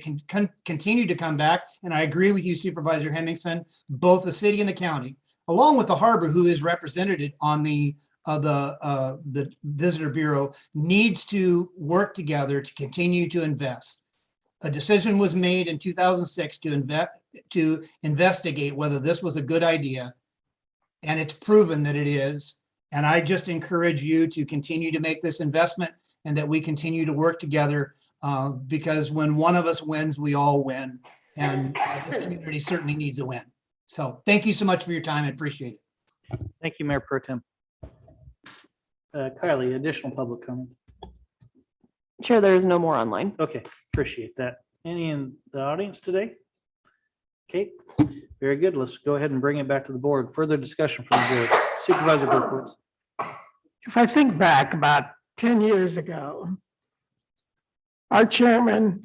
continue to come back. And I agree with you, Supervisor Hemmingson, both the city and the county, along with the harbor, who is represented on the Visitor Bureau, needs to work together to continue to invest. A decision was made in 2006 to investigate whether this was a good idea, and it's proven that it is. And I just encourage you to continue to make this investment and that we continue to work together because when one of us wins, we all win. And this community certainly needs a win. So thank you so much for your time. I appreciate it. Thank you, Mayor Pro Tem. Kylie, additional public comment. Chair, there is no more online. Okay, appreciate that. Any in the audience today? Okay, very good. Let's go ahead and bring it back to the board. Further discussion from the board. Supervisor Berkowitz. If I think back about 10 years ago, our chairman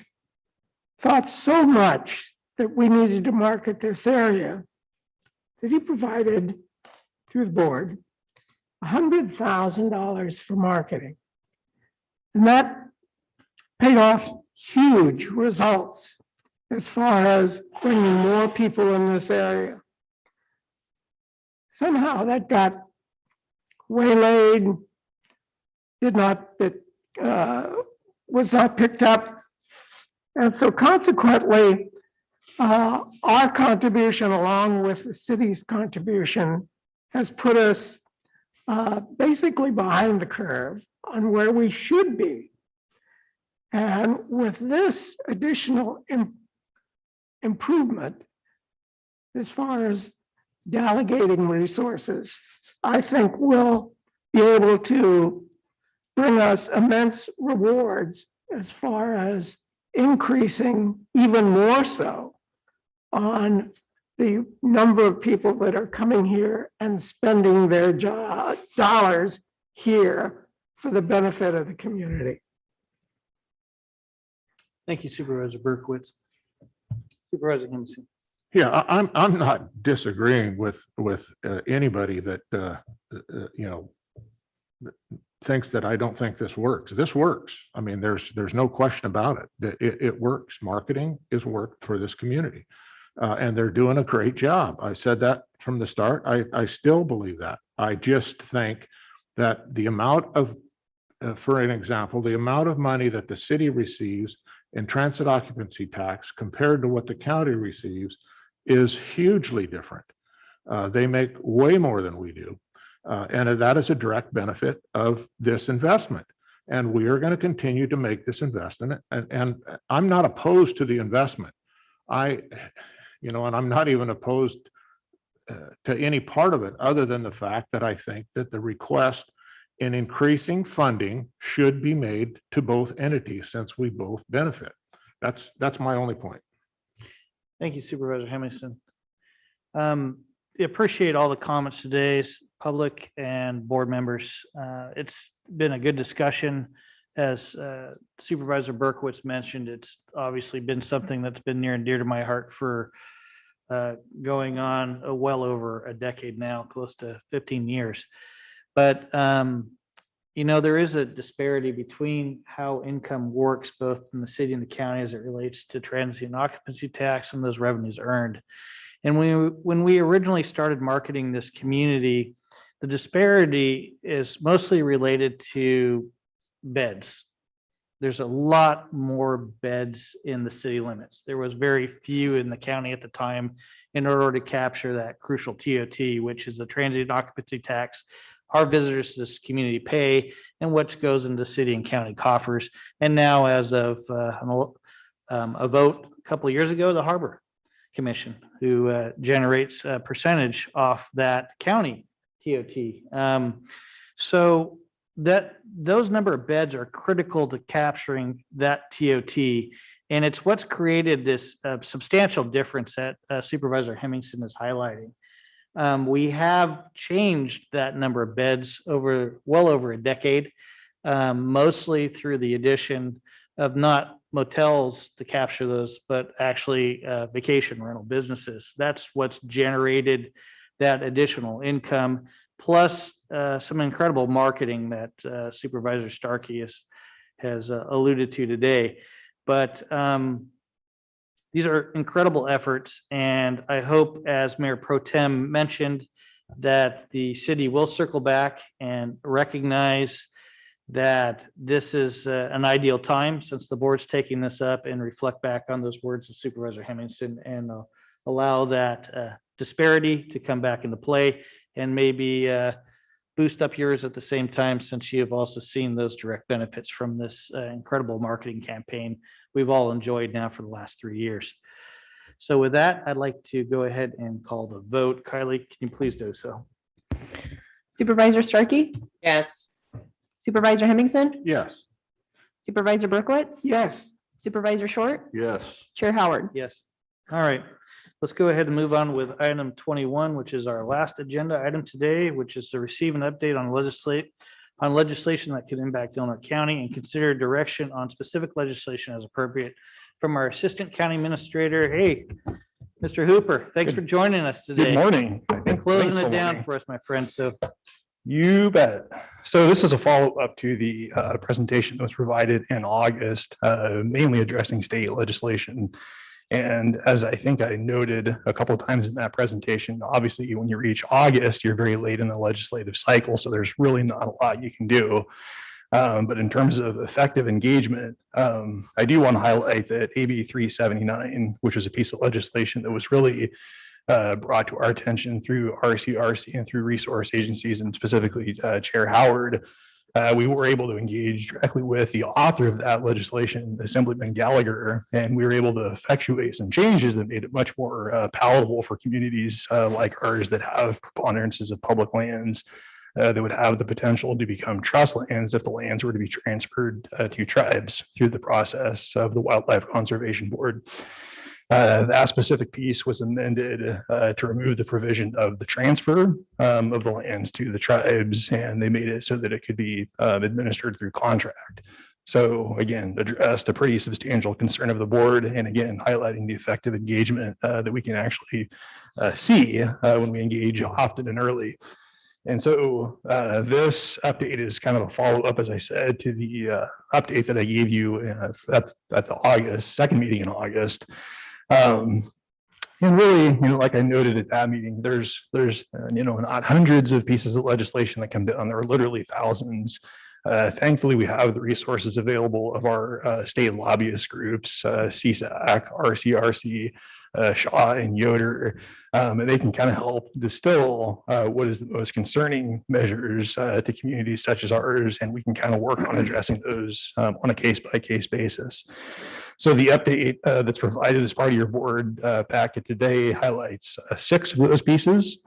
thought so much that we needed to market this area that he provided through the board $100,000 for marketing. And that paid off huge results as far as bringing more people in this area. Somehow that got waylaid, was not picked up. And so consequently, our contribution along with the city's contribution has put us basically behind the curve on where we should be. And with this additional improvement, as far as delegating resources, I think we'll be able to bring us immense rewards as far as increasing even more so on the number of people that are coming here and spending their dollars here for the benefit of the community. Thank you, Supervisor Berkowitz. Supervisor Hemmingson. Yeah, I'm not disagreeing with anybody that thinks that I don't think this works. This works. I mean, there's no question about it. It works. Marketing is worked for this community. And they're doing a great job. I said that from the start. I still believe that. I just think that the amount of, for an example, the amount of money that the city receives in transit occupancy tax compared to what the county receives is hugely different. They make way more than we do. And that is a direct benefit of this investment. And we are going to continue to make this investment. And I'm not opposed to the investment. And I'm not even opposed to any part of it other than the fact that I think that the request in increasing funding should be made to both entities since we both benefit. That's my only point. Thank you, Supervisor Hemmingson. Appreciate all the comments today, public and board members. It's been a good discussion. As Supervisor Berkowitz mentioned, it's obviously been something that's been near and dear to my heart for going on well over a decade now, close to 15 years. But, there is a disparity between how income works both in the city and the county as it relates to transient occupancy tax and those revenues earned. And when we originally started marketing this community, the disparity is mostly related to beds. There's a lot more beds in the city limits. There was very few in the county at the time in order to capture that crucial TOT, which is the transient occupancy tax our visitors to this community pay and what goes into city and county coffers. And now, as of a vote a couple of years ago, the Harbor Commission, who generates a percentage off that county TOT. So those number of beds are critical to capturing that TOT. And it's what's created this substantial difference that Supervisor Hemmingson is highlighting. We have changed that number of beds well over a decade, mostly through the addition of not motels to capture those, but actually vacation rental businesses. That's what's generated that additional income, plus some incredible marketing that Supervisor Starkey has alluded to today. But these are incredible efforts, and I hope, as Mayor Pro Tem mentioned, that the city will circle back and recognize that this is an ideal time since the board's taking this up, and reflect back on those words of Supervisor Hemmingson and allow that disparity to come back into play, and maybe boost up yours at the same time, since you have also seen those direct benefits from this incredible marketing campaign we've all enjoyed now for the last 3 years. So with that, I'd like to go ahead and call the vote. Kylie, can you please do so? Supervisor Starkey? Yes. Supervisor Hemmingson? Yes. Supervisor Berkowitz? Yes. Supervisor Short? Yes. Chair Howard? Yes. All right. Let's go ahead and move on with item 21, which is our last agenda item today, which is to receive an update on legislation that could impact Delaware County and consider direction on specific legislation as appropriate from our Assistant County Administrator. Hey, Mr. Hooper, thanks for joining us today. Good morning. And closing it down for us, my friend. So you bet. So this is a follow-up to the presentation that was provided in August, mainly addressing state legislation. And as I think I noted a couple of times in that presentation, obviously when you reach August, you're very late in the legislative cycle, so there's really not a lot you can do. But in terms of effective engagement, I do want to highlight that AB 379, which is a piece of legislation that was really brought to our attention through RCRC and through resource agencies, and specifically Chair Howard. We were able to engage directly with the author of that legislation, Assemblyman Gallagher, and we were able to effectuate some changes that made it much more palatable for communities like ours that have preponderances of public lands that would have the potential to become trust lands if the lands were to be transferred to tribes through the process of the Wildlife Conservation Board. That specific piece was amended to remove the provision of the transfer of the lands to the tribes, and they made it so that it could be administered through contract. So again, addressed a pretty substantial concern of the board, and again, highlighting the effective engagement that we can actually see when we engage often and early. And so this update is kind of a follow-up, as I said, to the update that I gave you at the second meeting in August. And really, like I noted at that meeting, there's not hundreds of pieces of legislation that come down. There are literally thousands. Thankfully, we have the resources available of our state lobbyist groups, CSAC, RCRC, Shaw, and Yoder, and they can kind of help distill what is the most concerning measures to communities such as ours, and we can kind of work on addressing those on a case-by-case basis. So the update that's provided as part of your board packet today highlights 6 of those pieces,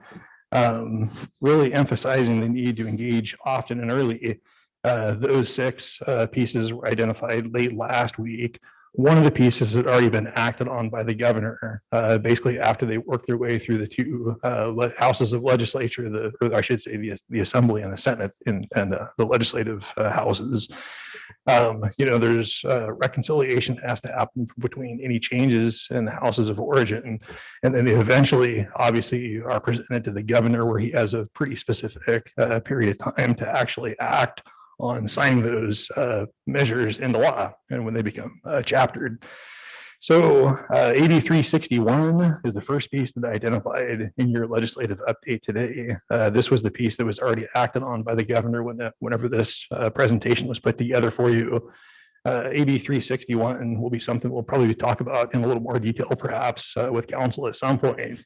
really emphasizing the need to engage often and early. Those 6 pieces were identified late last week. One of the pieces had already been acted on by the governor, basically after they worked their way through the 2 houses of legislature, or I should say the Assembly and the Senate and the legislative houses. There's reconciliation that has to happen between any changes in the houses of origin, and then they eventually, obviously, are presented to the governor, where he has a pretty specific period of time to actually act on signing those measures into law and when they become chaptered. So AB 361 is the first piece that I identified in your legislative update today. This was the piece that was already acted on by the governor whenever this presentation was put together for you. AB 361 will be something we'll probably talk about in a little more detail, perhaps with council at some point.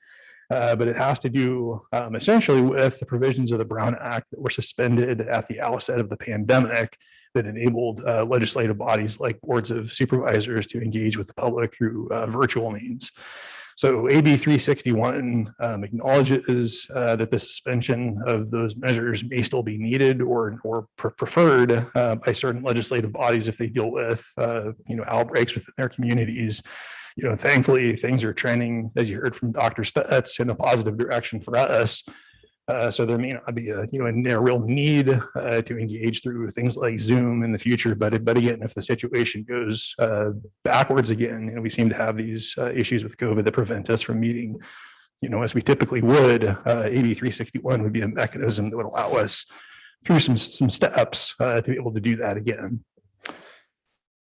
But it has to do essentially with the provisions of the Brown Act that were suspended at the outset of the pandemic that enabled legislative bodies like boards of supervisors to engage with the public through virtual means. So AB 361 acknowledges that the suspension of those measures may still be needed or preferred by certain legislative bodies if they deal with outbreaks within their communities. Thankfully, things are trending, as you heard from Dr. Stutz, in a positive direction for us. So there may not be a real need to engage through things like Zoom in the future. But again, if the situation goes backwards again, and we seem to have these issues with COVID that prevent us from meeting, as we typically would, AB 361 would be a mechanism that would allow us through some steps to be able to do that again.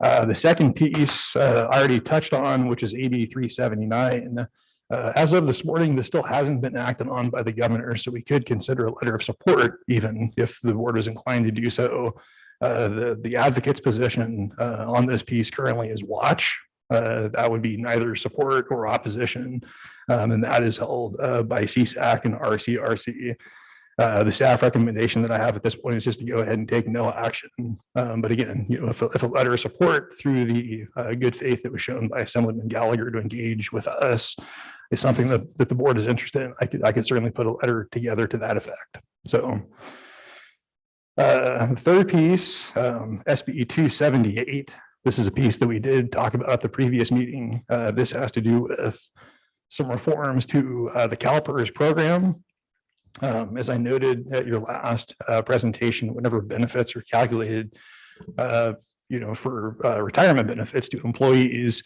The second piece I already touched on, which is AB 379. As of this morning, this still hasn't been acted on by the governor, so we could consider a letter of support, even if the board is inclined to do so. The advocate's position on this piece currently is watch. That would be neither support or opposition, and that is held by CSAC and RCRC. The staff recommendation that I have at this point is just to go ahead and take no action. But again, if a letter of support through the good faith that was shown by Assemblyman Gallagher to engage with us is something that the board is interested in, I could certainly put a letter together to that effect. So the third piece, SB 278. This is a piece that we did talk about at the previous meeting. This has to do with some reforms to the Calpers program. As I noted at your last presentation, whenever benefits are calculated, for retirement benefits to employees,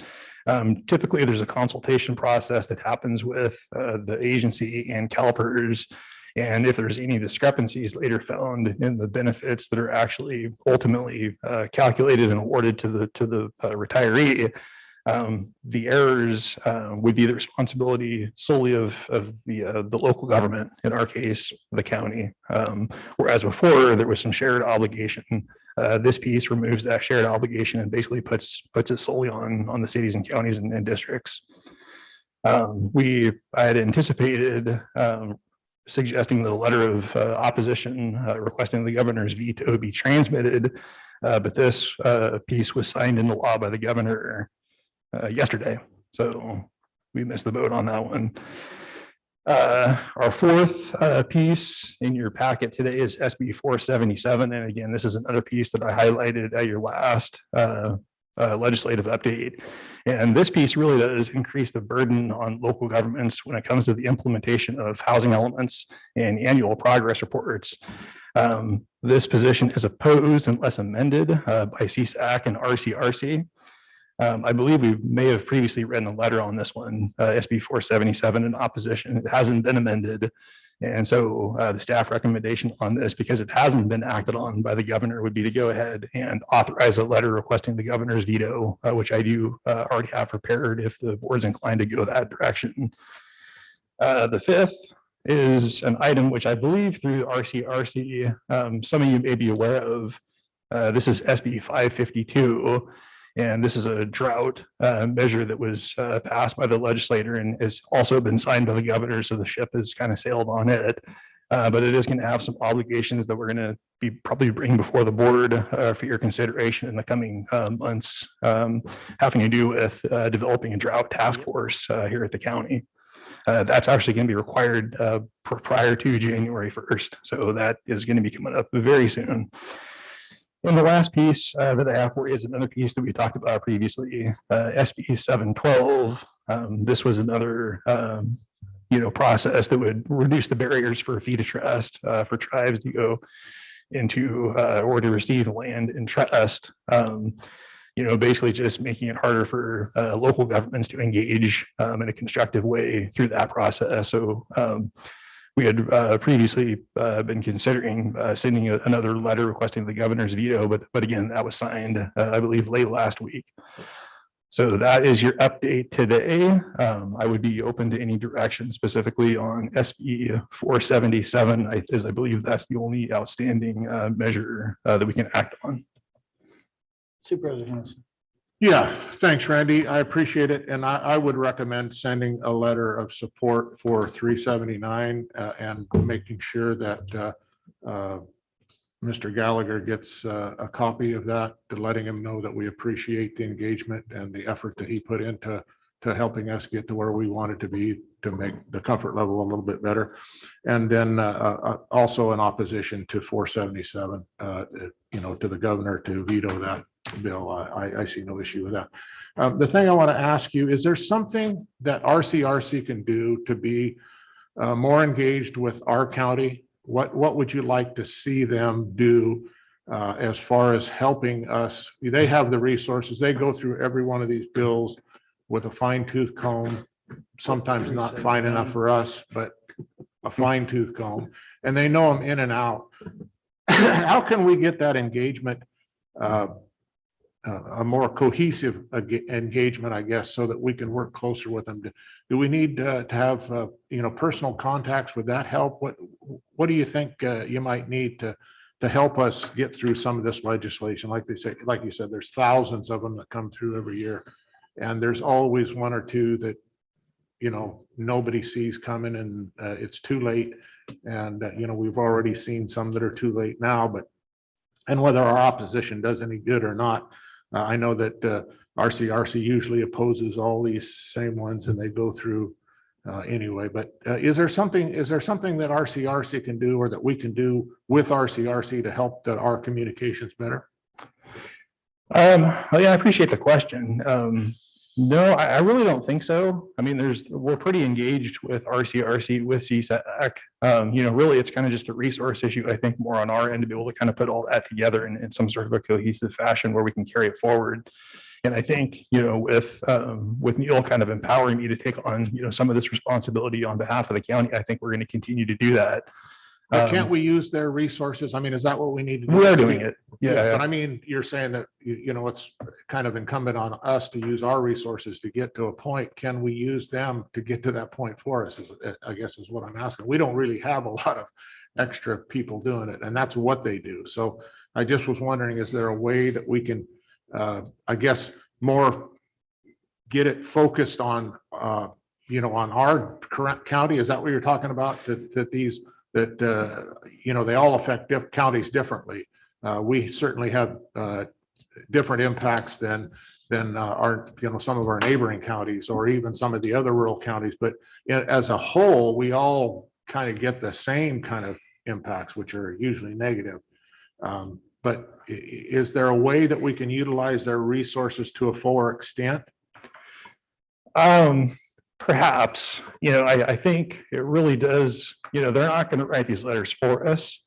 typically there's a consultation process that happens with the agency and Calpers. And if there's any discrepancies later found in the benefits that are actually ultimately calculated and awarded to the retiree, the errors would be the responsibility solely of the local government, in our case, the county. Whereas before there was some shared obligation. This piece removes that shared obligation and basically puts it solely on the cities and counties and districts. I had anticipated suggesting that a letter of opposition requesting the governor's veto be transmitted, but this piece was signed into law by the governor yesterday, so we missed the boat on that one. Our fourth piece in your packet today is SB 477, and again, this is another piece that I highlighted at your last legislative update. And this piece really does increase the burden on local governments when it comes to the implementation of housing elements and annual progress reports. This position is opposed unless amended by CSAC and RCRC. I believe we may have previously written a letter on this one, SB 477 in opposition. It hasn't been amended. And so the staff recommendation on this, because it hasn't been acted on by the governor, would be to go ahead and authorize a letter requesting the governor's veto, which I do already have prepared if the board's inclined to go that direction. The fifth is an item which I believe through RCRC, some of you may be aware of. This is SB 552. And this is a drought measure that was passed by the legislator and has also been signed by the governor. So the ship has kind of sailed on it. But it is going to have some obligations that we're going to be probably bringing before the board for your consideration in the coming months, having to do with developing a drought task force here at the county. That's actually going to be required prior to January 1st. So that is going to be coming up very soon. And the last piece that I have for you is another piece that we talked about previously, SB 712. This was another process that would reduce the barriers for fee to trust for tribes to go into or to receive land in trust. Basically just making it harder for local governments to engage in a constructive way through that process. So we had previously been considering sending another letter requesting the governor's veto, but again, that was signed, I believe, late last week. So that is your update today. I would be open to any direction specifically on SB 477, as I believe that's the only outstanding measure that we can act on. Supervisor Henderson. Yeah, thanks, Randy. I appreciate it. And I would recommend sending a letter of support for 379 and making sure that Mr. Gallagher gets a copy of that, to letting him know that we appreciate the engagement and the effort that he put into helping us get to where we wanted to be to make the comfort level a little bit better. And then also in opposition to 477, to the governor to veto that bill. I see no issue with that. The thing I want to ask you, is there something that RCRC can do to be more engaged with our county? What would you like to see them do as far as helping us? They have the resources. They go through every one of these bills with a fine tooth comb, sometimes not fine enough for us, but a fine tooth comb, and they know them in and out. How can we get that engagement, a more cohesive engagement, I guess, so that we can work closer with them? Do we need to have personal contacts? Would that help? What do you think you might need to help us get through some of this legislation? Like you said, there's thousands of them that come through every year, and there's always one or two that nobody sees coming, and it's too late. And we've already seen some that are too late now. And whether our opposition does any good or not, I know that RCRC usually opposes all these same ones, and they go through anyway. But is there something that RCRC can do, or that we can do with RCRC to help our communications better? Yeah, I appreciate the question. No, I really don't think so. I mean, we're pretty engaged with RCRC, with CSAC. Really, it's kind of just a resource issue, I think, more on our end to be able to kind of put all that together in some sort of a cohesive fashion where we can carry it forward. And I think, with Neil kind of empowering me to take on, some of this responsibility on behalf of the county, I think we're going to continue to do that. But can't we use their resources? I mean, is that what we need to do? We are doing it. Yeah. But I mean, you're saying that, it's kind of incumbent on us to use our resources to get to a point. Can we use them to get to that point for us, I guess is what I'm asking. We don't really have a lot of extra people doing it, and that's what they do. So I just was wondering, is there a way that we can, I guess, more get it focused on, on our current county? Is that what you're talking about? That they all affect counties differently. We certainly have different impacts than our, some of our neighboring counties, or even some of the other rural counties. But as a whole, we all kind of get the same kind of impacts, which are usually negative. But is there a way that we can utilize their resources to a fuller extent? Perhaps, I think it really does, they're not going to write these letters for us.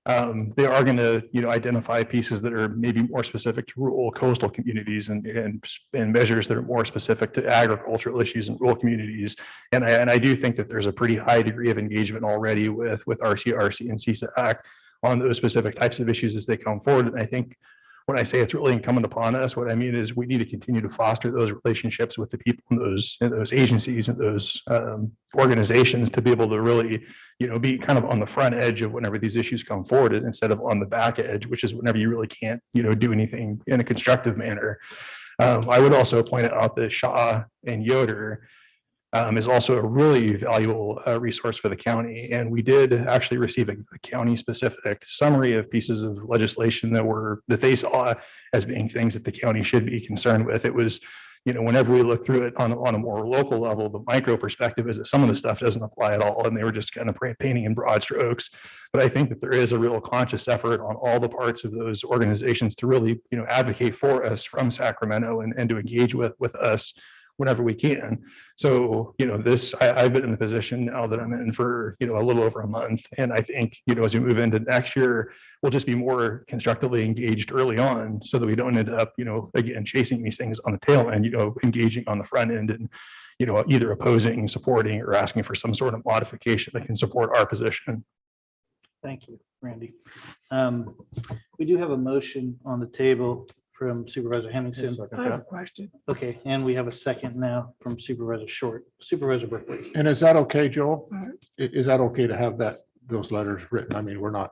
They are going to, identify pieces that are maybe more specific to rural coastal communities and measures that are more specific to agricultural issues in rural communities. And I do think that there's a pretty high degree of engagement already with RCRC and CSAC on those specific types of issues as they come forward. And I think when I say it's really incumbent upon us, what I mean is we need to continue to foster those relationships with the people in those agencies and those organizations to be able to really, be kind of on the front edge of whenever these issues come forward instead of on the back edge, which is whenever you really can't, do anything in a constructive manner. I would also point out that Shaw and Yoder is also a really valuable resource for the county. And we did actually receive a county-specific summary of pieces of legislation that they saw as being things that the county should be concerned with. It was, whenever we look through it on a more local level, the micro perspective is that some of the stuff doesn't apply at all, and they were just kind of painting in broad strokes. But I think that there is a real conscious effort on all the parts of those organizations to really, advocate for us from Sacramento and to engage with us whenever we can. So, I've been in the position now that I'm in for, a little over a month. And I think, as we move into next year, we'll just be more constructively engaged early on so that we don't end up, again, chasing these things on the tail end, engaging on the front end and, either opposing, supporting, or asking for some sort of modification that can support our position. Thank you, Randy. We do have a motion on the table from Supervisor Henningsen. I have a question. Okay, and we have a second now from Supervisor Short. Supervisor Berkeley. And is that okay, Joel? Is that okay to have those letters written? I mean, we're not.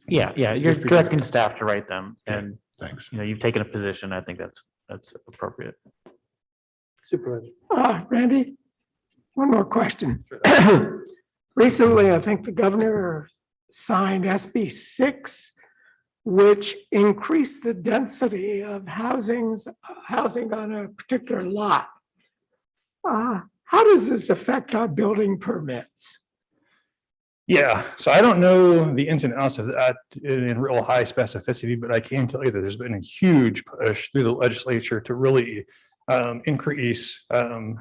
Yeah, you're directing staff to write them, and Thanks. you've taken a position. I think that's appropriate. Supervisor. Randy, one more question. Recently, I think the governor signed SB 6, which increased the density of housing on a particular lot. How does this affect our building permits? Yeah, so I don't know the ins and outs of that in real high specificity, but I can tell you that there's been a huge push through the legislature to really increase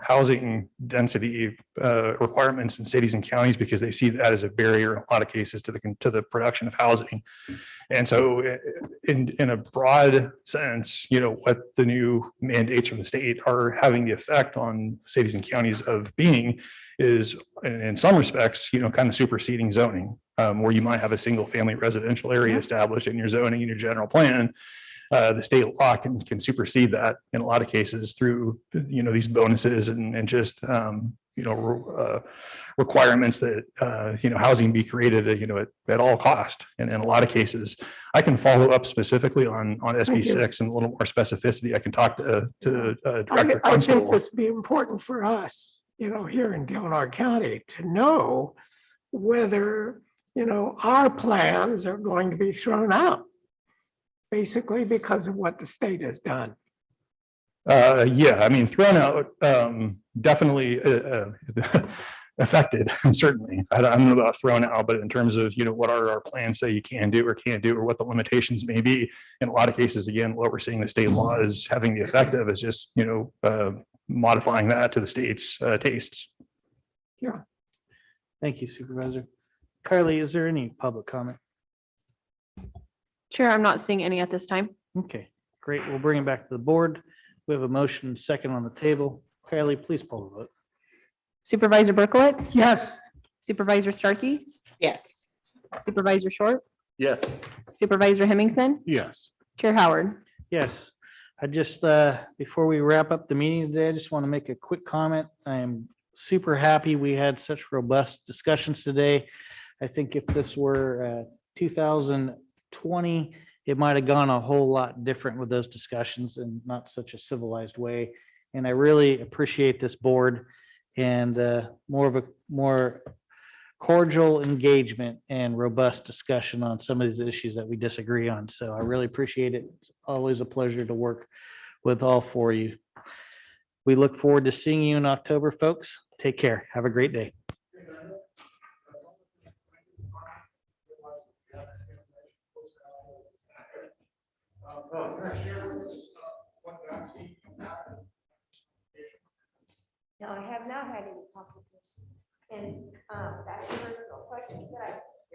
housing density requirements in cities and counties because they see that as a barrier in a lot of cases to the production of housing. And so in a broad sense, what the new mandates from the state are having the effect on cities and counties of being is in some respects, kind of superseding zoning, where you might have a single family residential area established in your zoning in your general plan. The state law can supersede that in a lot of cases through, these bonuses and just, requirements that, housing be created, at all cost. And in a lot of cases, I can follow up specifically on SB 6 and a little more specificity. I can talk to Director I think Constable. this would be important for us, here in Gilroy County to know whether, our plans are going to be thrown out, basically because of what the state has done. Yeah, I mean, thrown out, definitely affected, certainly. I don't know about thrown out, but in terms of, what our plans say you can do or can't do, or what the limitations may be, in a lot of cases, again, what we're seeing the state law is having the effect of is just, modifying that to the state's tastes. Yeah. Thank you, Supervisor. Carly, is there any public comment? Chair, I'm not seeing any at this time. Okay, great. We'll bring it back to the board. We have a motion second on the table. Kylie, please poll the vote. Supervisor Berkowitz? Yes. Supervisor Starkey? Yes. Supervisor Short? Yes. Supervisor Hemmingson? Yes. Chair Howard? Yes. I just, before we wrap up the meeting today, I just want to make a quick comment. I am super happy we had such robust discussions today. I think if this were 2020, it might have gone a whole lot different with those discussions and not such a civilized way. And I really appreciate this board and more cordial engagement and robust discussion on some of these issues that we disagree on. So I really appreciate it. It's always a pleasure to work with all four of you. We look forward to seeing you in October, folks. Take care. Have a great day. No, I have not had any complications. And that's the personal question that I